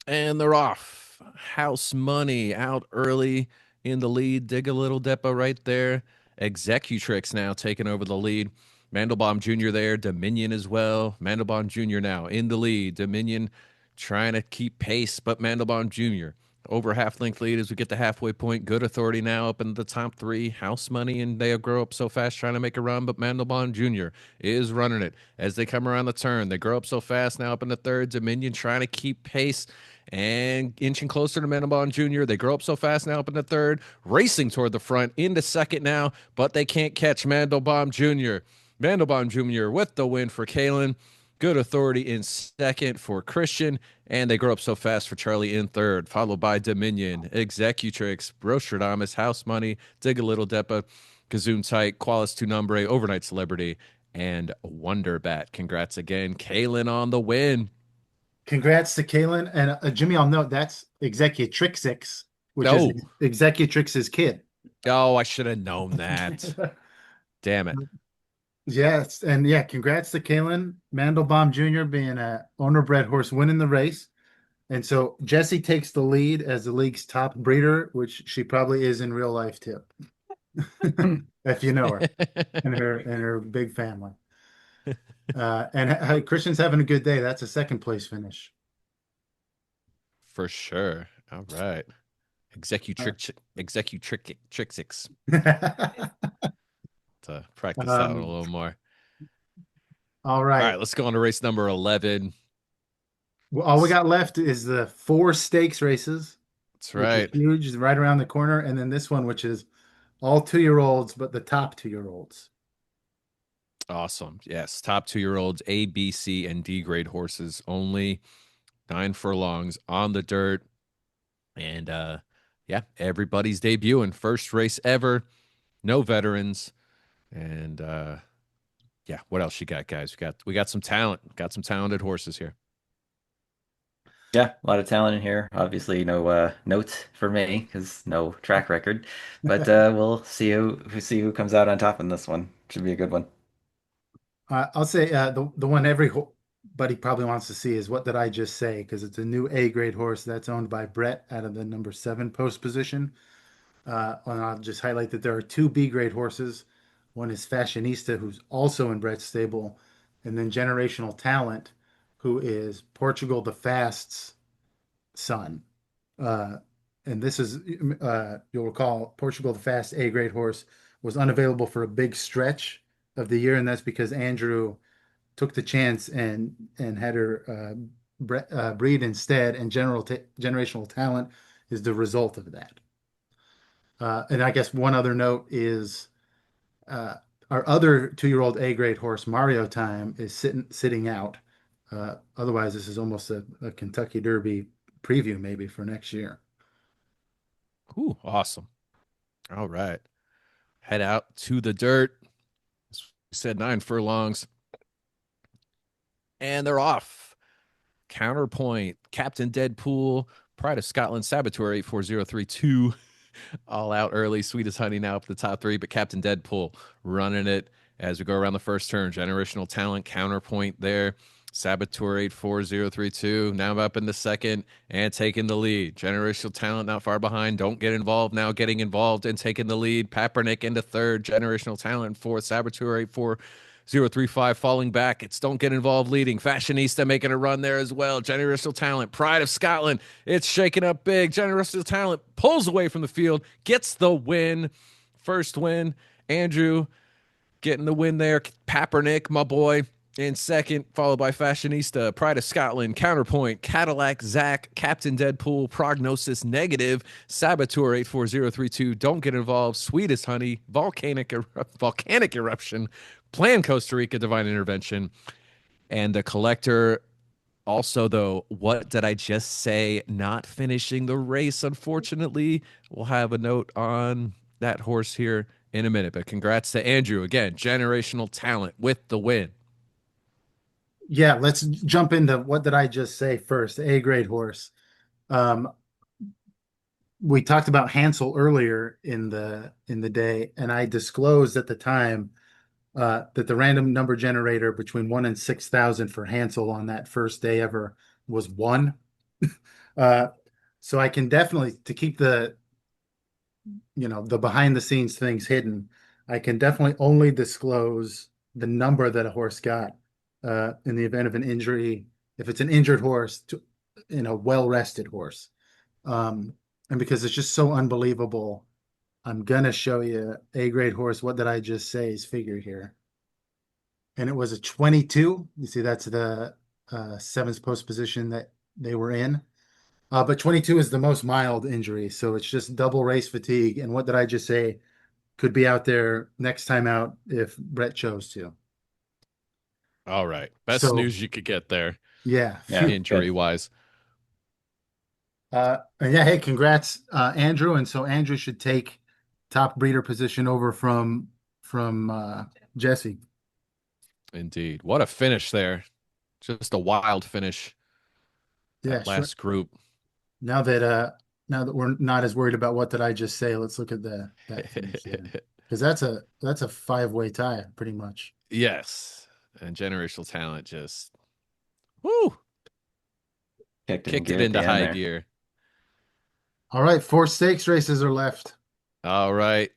And they're off. House Money out early in the lead. Dig a Little Depot right there. Executrix now taking over the lead. Mandelbaum Jr. there. Dominion as well. Mandelbaum Jr. now in the lead. Dominion trying to keep pace, but Mandelbaum Jr. over half length lead as we get to halfway point. Good Authority now up in the top 3. House Money, and they grow up so fast trying to make a run, but Mandelbaum Jr. is running it as they come around the turn. They grow up so fast now up in the third. Dominion trying to keep pace and inching closer to Mandelbaum Jr. They grow up so fast now up in the third, racing toward the front into second now, but they can't catch Mandelbaum Jr. Mandelbaum Jr. with the win for Kalen. Good Authority in second for Christian, and they grow up so fast for Charlie in third, followed by Dominion, Executrix, Brostradamus, House Money, Dig a Little Depa, Kazoom Tight, Qualis Tu Nombre, Overnight Celebrity, and Wonderbat. Congrats again, Kalen on the win. Congrats to Kalen. And Jimmy, I'll note that's Executrix, which is Oh, Executrix's kid. oh, I should have known that. Damn it. Yes, and yeah, congrats to Kalen Mandelbaum Jr. being a owner bred horse winning the race. And so Jessie takes the lead as the league's top breeder, which she probably is in real life too, if you know her and her big family. And Christian's having a good day. That's a second place finish. For sure. All right. Executrix to practice that one a Um, little more. all All right. right, let's go on to race number 11. Well, all we got left is the 4 stakes races, That's which is right. huge, is right around the corner, and then this one, which is all 2-year-olds, but the top 2-year-olds. Awesome. Yes. Top 2-year-olds, A, B, C, and D grade horses only. 9 furlongs on the dirt. And yeah, everybody's debuting. First race ever. No veterans. And yeah, what else you got, guys? We got some talent. Got some talented horses here. Yeah, a lot of talent in here. Obviously, no notes for me because no track record. But we'll see who comes out on top in this one. Should be a good one. I'll say the one everybody probably wants to see is what did I just say? Because it's a new A grade horse that's owned by Brett out of the number 7 post position. And I'll just highlight that there are 2 B grade horses. One is Fashionista, who's also in Brett's stable, and then Generational Talent, who is Portugal the Fast's son. Uh, and this is, you'll recall, Portugal the Fast A grade horse was unavailable for a big stretch of the year, and that's because Andrew took the chance and had her breed instead, and generational talent is the result of that. And I guess one other note is uh, our other 2-year-old A grade horse, Mario Time, is sitting out. Otherwise, this is almost a Kentucky Derby preview maybe for next year. Ooh, awesome. All right. Head out to the dirt. As we said 9 furlongs. And they're off. Counterpoint, Captain Deadpool, Pride of Scotland, Saboteur 84032. All out early. Sweetest Honey now up the top 3, but Captain Deadpool running it as we go around the first turn. Generational Talent, Counterpoint there. Saboteur 84032 now up in the second and taking the lead. Generational Talent not far behind. Don't Get Involved now getting involved and taking the lead. Papernick into third. Generational Talent fourth. Saboteur 84035 falling back. It's Don't Get Involved leading. Fashionista making a run there as well. Generational Talent, Pride of Scotland. It's shaking up big. Generational Talent pulls away from the field, gets the win. First win. Andrew getting the win there. Papernick, my boy, in second, followed by Fashionista, Pride of Scotland, Counterpoint, Cadillac, Zach, Captain Deadpool, Prognosis Negative, Saboteur 84032, Don't Get Involved, Sweetest Honey, Volcanic Eruption, Plan Costa Rica, Divine Intervention, and the Collector. Also, though, what did I just say? Not finishing the race, unfortunately. We'll have a note on that horse here in a minute. But congrats to Andrew again, Generational Talent with the win. Yeah, let's jump into what did I just say first? A grade horse. We talked about Hansel earlier in the day, and I disclosed at the time that the random number generator between 1 and 6,000 for Hansel on that first day ever was 1. So I can definitely, to keep the behind the scenes things hidden, I can definitely only disclose the number that a horse got in the event of an injury, if it's an injured horse in a well-rested horse. And because it's just so unbelievable, I'm gonna show you A grade horse. What did I just say is figure here? And it was a 22. You see, that's the 7th post position that they were in. But 22 is the most mild injury, so it's just double race fatigue. And what did I just say? Could be out there next time out if Brett chose to. All right. Best news you could get there. Yeah. Injury wise. And yeah, hey, congrats, Andrew. And so Andrew should take top breeder position over from Jesse. Indeed. What a finish there. Just a wild finish. Yeah, that last group. Now that we're not as worried about what did I just say, let's look at that finish there. Because that's a 5-way tie, pretty much. Yes. And Generational Talent just kicked it into high gear. All right, 4 stakes races are left. All right.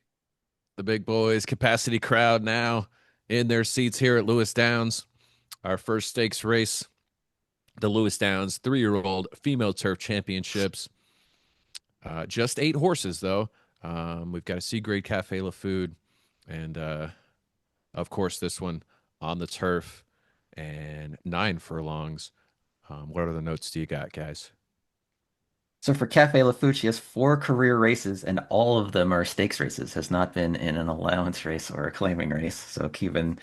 The big boys, capacity crowd now in their seats here at Lewis Downs. Our first stakes race, the Lewis Downs 3-year-old female turf championships. Just 8 horses, though. We've got a C-grade Cafe La Food, and of course, this one on the turf, and 9 furlongs. What other notes do you got, guys? So for Cafe La Food, she has 4 career races, and all of them are stakes races. Has not been in an allowance race or a claiming race. So keeping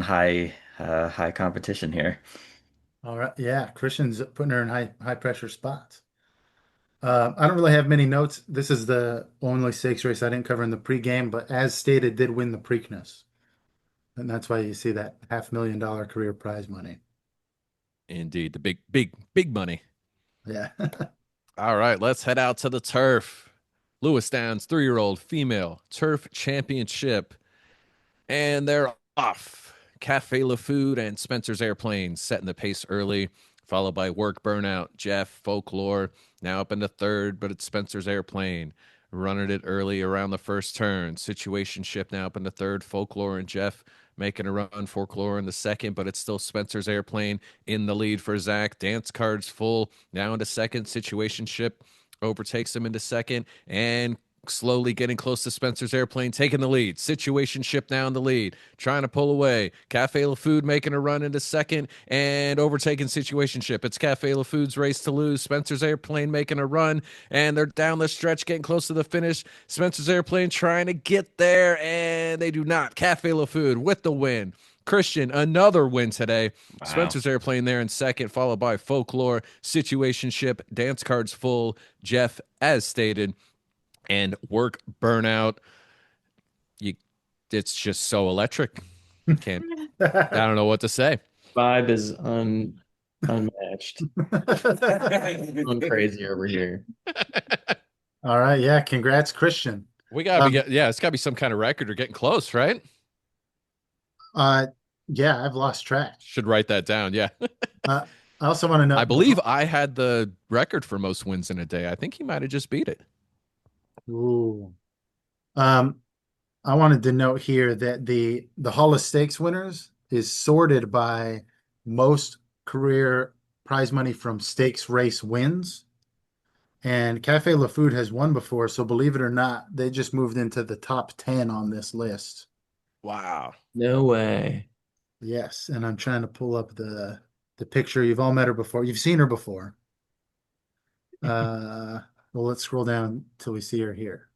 high competition here. All right, yeah, Christian's putting her in high pressure spots. I don't really have many notes. This is the only stakes race I didn't cover in the pregame, but as stated, did win the Preakness. And that's why you see that $500,000 career prize money. Indeed, the big money. Yeah. All right, let's head out to the turf. Lewis Downs 3-year-old female turf championship. And they're off. Cafe La Food and Spencer's Airplane setting the pace early, followed by Work Burnout, Jeff, Folklore, now up into third, but it's Spencer's Airplane. Running it early around the first turn. Situationship now up into third. Folklore and Jeff making a run. Folklore in the second, but it's still Spencer's Airplane in the lead for Zach. Dance Cards Full now into second. Situationship overtakes him into second, and slowly getting close to Spencer's Airplane, taking the lead. Situationship now in the lead, trying to pull away. Cafe La Food making a run into second and overtaking Situationship. It's Cafe La Food's race to lose. Spencer's Airplane making a run, and they're down the stretch, getting close to the finish. Spencer's Airplane trying to get there, and they do not. Cafe La Food with the win. Christian, another win today. Wow. Spencer's Airplane there in second, followed by Folklore, Situationship, Dance Cards Full, Jeff, as stated, and Work Burnout. It's just so electric. Can't. I don't know what to say. Vibe is unmatched. I'm crazy over here. All right, yeah, congrats, Christian. We gotta be it's gotta be some kind of record or getting close, right? Yeah, I've lost track. Should write that down. Yeah. I also want to know. I believe I had the record for most wins in a day. I think he might have just beat it. Ooh. I wanted to note here that the Hall of Stakes winners is sorted by most career prize money from stakes race wins. And Cafe La Food has won before, so believe it or not, they just moved into the top 10 on this list. Wow. No way. Yes, and I'm trying to pull up the picture. You've all met her before. You've seen her before. Well, let's scroll down till we see her here.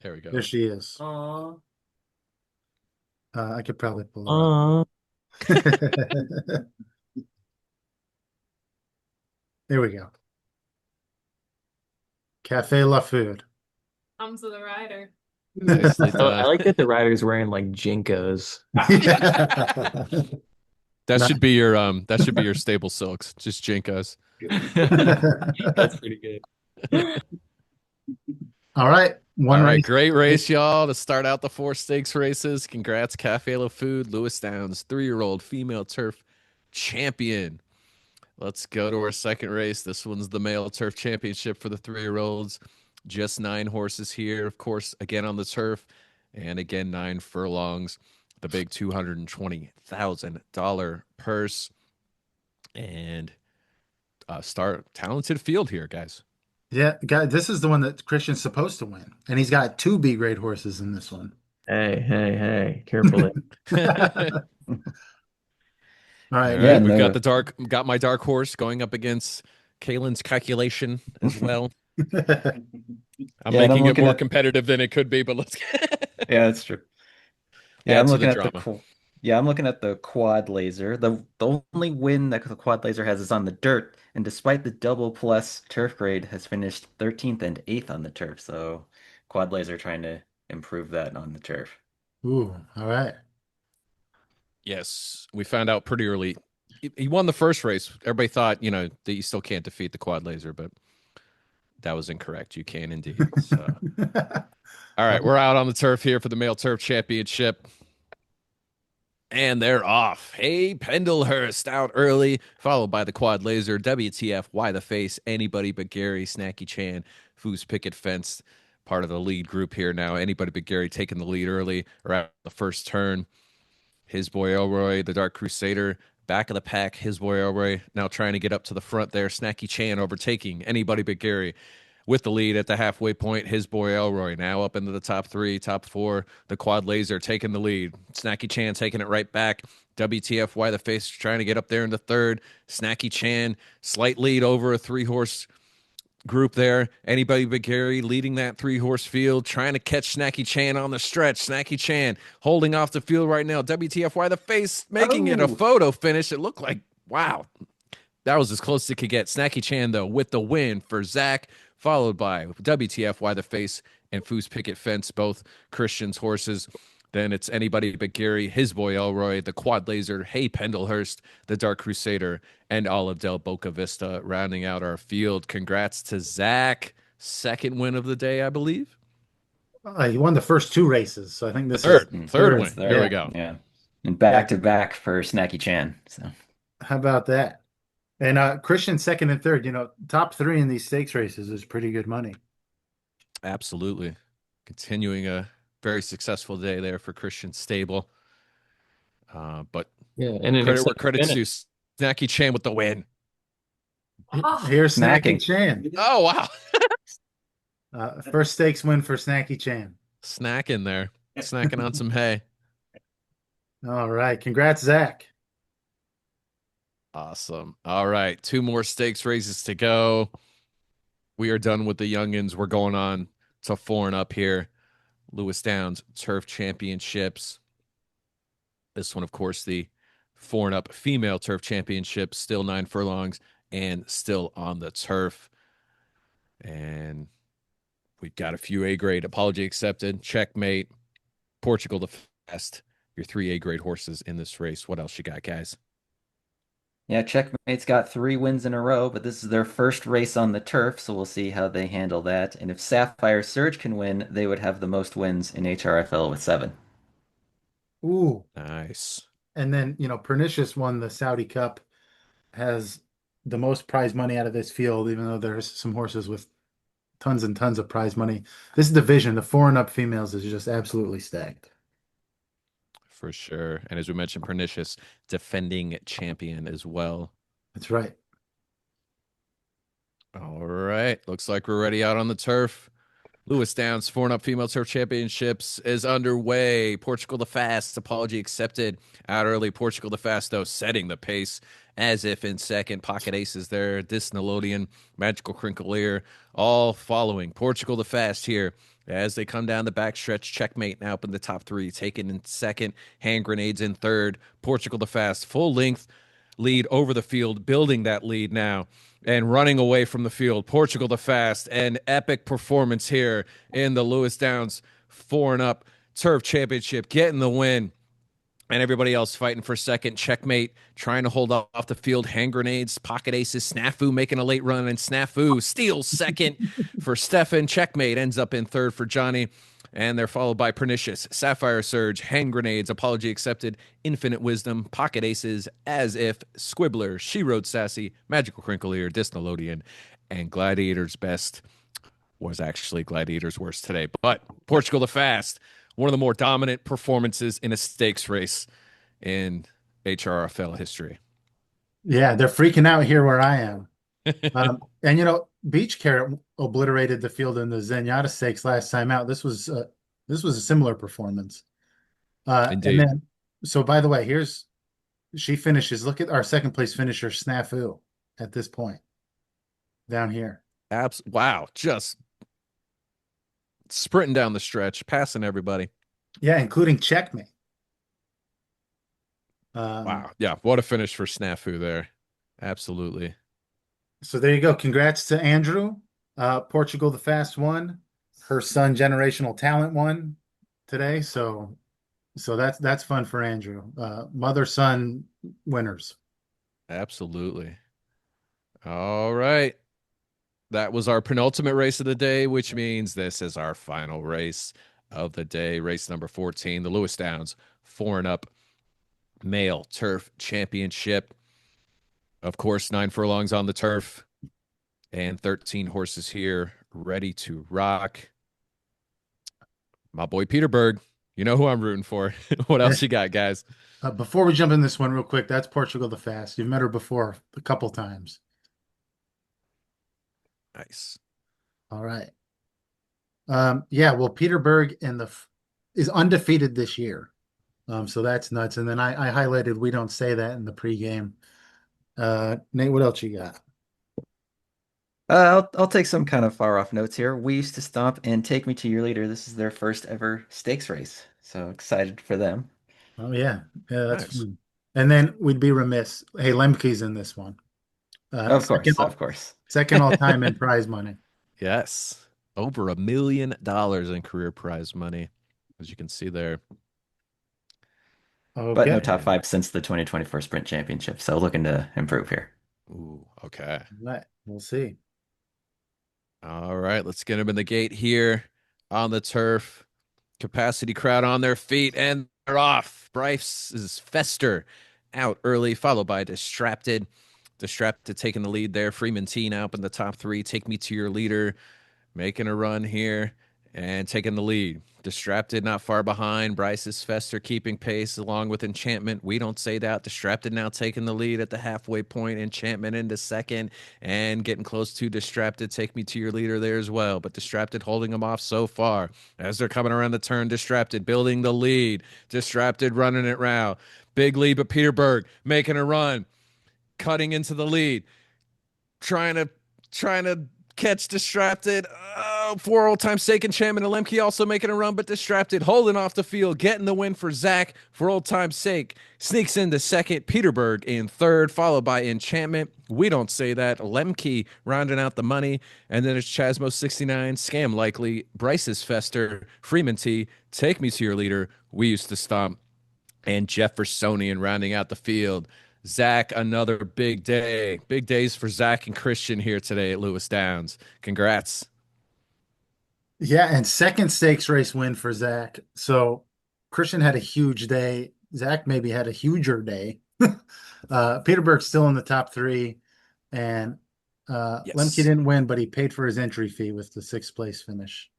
There we go. There she is. Aw. I could probably pull her up. There we go. Cafe La Food. Comes with a rider. Nicely Oh, I done. like that the rider's wearing like Jinkos. That should be your stable silks, just Jinkos. That's pretty good. All right. One All right, race. great race, y'all, to start out the 4 stakes races. Congrats, Cafe La Food, Lewis Downs, 3-year-old female turf champion. Let's go to our second race. This one's the male turf championship for the 3-year-olds. Just 9 horses here, of course, again on the turf, and again 9 furlongs. The big $220,000 purse, and talented field here, guys. Yeah, guy, this is the one that Christian's supposed to win, and he's got 2 B grade horses in this one. Hey, carefully. All right, All Yeah, right, we've no. got my dark horse going up against Kalen's calculation as well. I'm Yeah, and I'm making it looking more at- competitive than it could be, but let's Yeah, that's true. Yeah, Add I'm to looking the at drama. I'm looking at the quad laser. The only win that the quad laser has is on the dirt, and despite the double plus turf grade, has finished 13th and 8th on the turf. So quad laser trying to improve that on the turf. Ooh, all right. Yes, we found out pretty early. He won the first race. Everybody thought, that you still can't defeat the quad laser, but that was incorrect. You can indeed. So, all right, we're out on the turf here for the male turf championship. And they're off. Hey, Pendlehurst out early, followed by the quad laser, WTF, Why the Face, Anybody But Gary, Snacky Chan, Foos Picket Fence, part of the lead group here now. Anybody But Gary taking the lead early or at the first turn. His Boy Elroy, the Dark Crusader, back of the pack. His Boy Elroy now trying to get up to the front there. Snacky Chan overtaking Anybody But Gary with the lead at the halfway point. His Boy Elroy now up into the top 3, top 4. The quad laser taking the lead. Snacky Chan taking it right back. WTF, Why the Face trying to get up there in the third. Snacky Chan, slight lead over a 3-horse group there. Anybody But Gary leading that 3-horse field, trying to catch Snacky Chan on the stretch. Snacky Chan holding off the field right now. WTF, Why the Face making it a photo finish. It looked like, wow, that was as close as it could get. Snacky Chan, though, with the win for Zach, followed by WTF, Why the Face, and Foos Picket Fence, both Christian's horses. Then it's Anybody But Gary, His Boy Elroy, the Quad Laser, Hey Pendlehurst, the Dark Crusader, and Olive del Boca Vista rounding out our field. Congrats to Zach. Second win of the day, I believe. He won the first 2 races, so I think this Third is win. It's There we go. Yeah. And back to back for Snacky Chan. So How about that? And Christian second and third, top 3 in these stakes races is pretty good money. Absolutely. Continuing a very successful day there for Christian Stable. But Yeah, and an credit where exciting credit's due. finish. Snacky Chan with the win. Here's Snacky Snacking. Chan. Oh, wow. First stakes win for Snacky Chan. Snacking there. Snacking on some hay. All right. Congrats, Zach. Awesome. All right. 2 more stakes races to go. We are done with the youngins. We're going on to 4 and up here. Lewis Downs Turf Championships. This one, of course, the 4-and-up female turf championship, still 9 furlongs and still on the turf. And we've got a few A-grade, apology accepted, checkmate, Portugal the Fast, your 3 A-grade horses in this race. What else you got, guys? Yeah, Checkmate's got 3 wins in a row, but this is their first race on the turf, so we'll see how they handle that. And if Sapphire Surge can win, they would have the most wins in HRFL with 7. Ooh. Nice. And then, Pernicious won the Saudi Cup, has the most prize money out of this field, even though there's some horses with tons and tons of prize money. This division, the 4-and-up females, is just absolutely stacked. For sure. And as we mentioned, Pernicious, defending champion as well. That's right. All right. Looks like we're ready out on the turf. Lewis Downs 4-and-up female turf championships is underway. Portugal the Fast, apology accepted. Out early, Portugal the Fast, though, setting the pace as if in second. Pocket Aces there, Disnelodian, Magical Crinkleer, all following. Portugal the Fast here as they come down the backstretch. Checkmate now up in the top 3, taken in second. Hand Grenades in third. Portugal the Fast, full length lead over the field, building that lead now and running away from the field. Portugal the Fast, an epic performance here in the Lewis Downs 4-and-up turf championship, getting the win. And everybody else fighting for second. Checkmate trying to hold off the field. Hand Grenades, Pocket Aces, Snafu making a late run, and Snafu steals second for Stefan. Checkmate ends up in third for Johnny. And they're followed by Pernicious, Sapphire Surge, Hand Grenades, Apology Accepted, Infinite Wisdom, Pocket Aces, As If, Squibbler, She Rode Sassy, Magical Crinkle Ear, Disnelodian, and Gladiator's Best was actually Gladiator's Worst today. But Portugal the Fast, one of the more dominant performances in a stakes race in HRFL history. Yeah, they're freaking out here where I am. And Beach Carrot obliterated the field in the Zenyatta Stakes last time out. This was a similar performance. Indeed. And then, so by the way, she finishes. Look at our second place finisher, Snafu, at this point down here. Wow, just sprinting down the stretch, passing everybody. Yeah, including Checkmate. Wow, yeah, what a finish for Snafu there. Absolutely. So there you go. Congrats to Andrew. Portugal the Fast won. Her son, Generational Talent, won today. So that's fun for Andrew. Mother-son winners. Absolutely. All right. That was our penultimate race of the day, which means this is our final race of the day. Race number 14, the Lewis Downs 4-and-up male turf championship. Of course, 9 furlongs on the turf and 13 horses here ready to rock. My boy Peter Berg, you know who I'm rooting for. What else you got, guys? Before we jump in this one real quick, that's Portugal the Fast. You've met her before a couple times. Nice. All right. Yeah, well, Peter Berg is undefeated this year. So that's nuts. And then I highlighted we don't say that in the pregame. Nate, what else you got? I'll take some kind of far off notes here. We used to stomp and Take Me to Your Leader. This is their first ever stakes race. So excited for them. Oh yeah. Yeah, that's Nice. fun. And then we'd be remiss. Hey, Lemke's in this one. Of course, second, of course. second all time in prize money. Yes. Over $1 million in career prize money, as you can see there. But no Okay. top 5 since the 2024 Sprint Championship. So looking to improve here. Ooh, okay. Right. We'll see. All right, let's get them in the gate here on the turf. Capacity crowd on their feet, and they're off. Bryce's Fester out early, followed by Distracted. Distracted taking the lead there. Freeman T now up in the top 3. Take Me to Your Leader, making a run here and taking the lead. Distracted not far behind. Bryce's Fester keeping pace along with Enchantment. We don't say that. Distracted now taking the lead at the halfway point. Enchantment into second and getting close to Distracted. Take Me to Your Leader there as well. But Distracted holding them off so far as they're coming around the turn. Distracted building the lead. Distracted running it round. Big lead, but Peter Berg making a run, cutting into the lead, trying to catch Distracted. Oh, For old-time stake enchantment, Lemke also making a run, but distracted, holding off the field, getting the win for Zach. For old-time sake, sneaks into second, Peterberg in third, followed by Enchantment. We don't say that. Lemke rounding out the money, and then it's Chasmo69, Scam Likely, Bryce's Fester, Freeman T, Take Me to Your Leader, We Used to Stomp, and Jeffersonian rounding out the field. Zach, another big day. Big days for Zach and Christian here today at Lewis Downs. Congrats. Yeah, and second stakes race win for Zach. So Christian had a huge day. Zach maybe had a huger day. Peterberg's still in the top three, and Yes. Lemke didn't win, but he paid for his entry fee with the sixth place finish.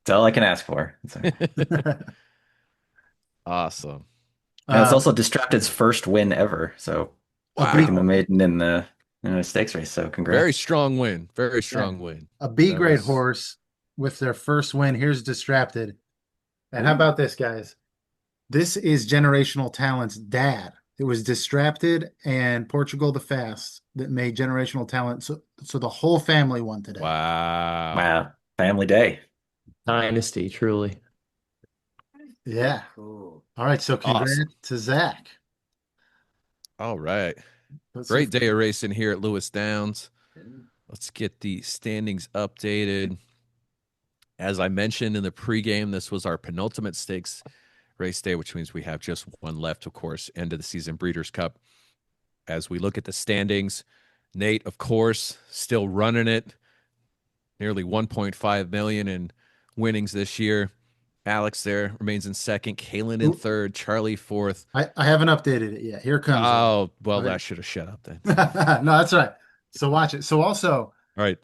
That's all I can ask for. Awesome. And it's also Distracted's first win ever. So Wow. picking the maiden in the stakes race. So congrats. Very strong win. Very strong win. A B That grade was- horse with their first win. Here's Distracted. And how about this, guys? This is Generational Talent's dad. It was Distracted and Portugal the Fast that made Generational Talent. So the whole family won today. Wow. Wow. Family day. Dynasty, truly. Yeah. Cool. All right. So congrats Awesome. to Zach. All right. Let's Great see. day of racing here at Lewis Downs. Let's get the standings updated. As I mentioned in the pregame, this was our penultimate stakes race day, which means we have just one left, of course, end of the season Breeders' Cup. As we look at the standings, Nate, of course, still running it, nearly 1.5 million in winnings this year. Alex there remains in second, Kalen in Ooh. third, Charlie fourth. I haven't updated it yet. Here comes it. Oh, well, Okay. I should have shut up then. No, that's right. So watch it. So also, All right.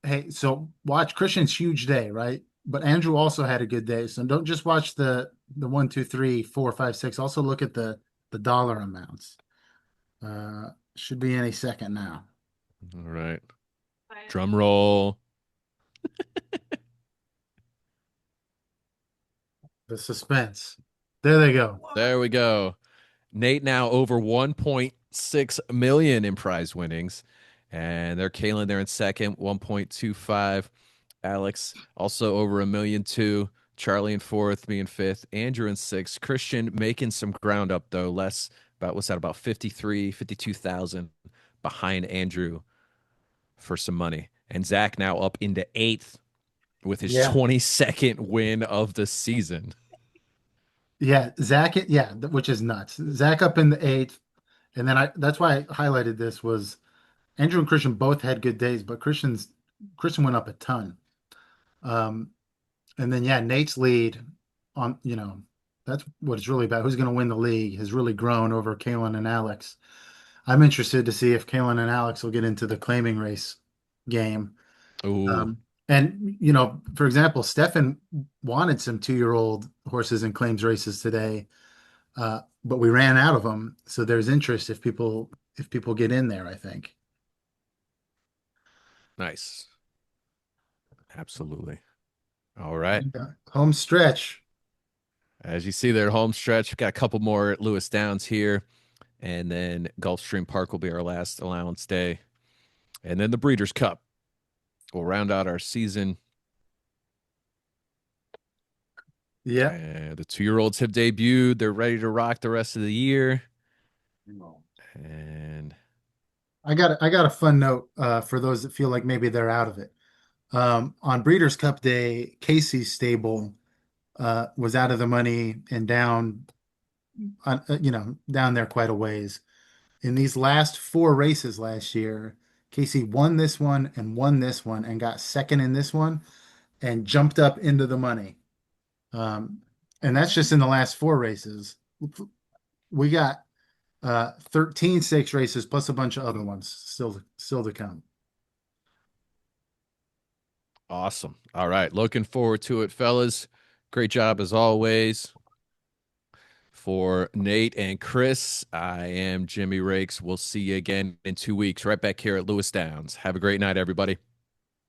hey, so watch Christian's huge day, right? But Andrew also had a good day. So don't just watch the 1, 2, 3, 4, 5, 6. Also look at the dollar amounts. Should be any second now. All right. Fire. Drum roll. The suspense. There they go. There we go. Nate now over 1.6 million in prize winnings. And they're Kalen there in second, 1.25. Alex also over 1.2 million. Charlie in fourth, me in fifth, Andrew in sixth. Christian making some ground up though, less about what's that, about 52,000 behind Andrew for some money. And Zach now up into eighth with his Yeah. 22nd win of the season. Yeah, Zach, which is nuts. Zach up in the eighth. And then that's why I highlighted this was Andrew and Christian both had good days, but Christian went up a ton. And then Nate's lead on, that's what it's really about. Who's going to win the league has really grown over Kalen and Alex. I'm interested to see if Kalen and Alex will get into the claiming race game. Ooh. And for example, Stefan wanted some 2-year-old horses in claims races today, but we ran out of them. So there's interest if people get in there, I think. Nice. Absolutely. All right. Home stretch. As you see there, home stretch. We've got a couple more at Lewis Downs here. And then Gulfstream Park will be our last allowance day. And then the Breeders' Cup will round out our season. Yeah. The 2-year-olds have debuted. They're ready to rock the rest of the year. And I got a fun note for those that feel like maybe they're out of it. On Breeders' Cup Day, Casey's stable was out of the money and down, down there quite a ways. In these last 4 races last year, Casey won this one and got second in this one and jumped up into the money. And that's just in the last 4 races. We got 13 stakes races plus a bunch of other ones still to come. awesome. All right. Looking forward to it, fellas. Great job as always. For Nate and Chris, I am Jimmy Rakes. We'll see you again in 2 weeks, right back here at Lewis Downs. Have a great night, everybody.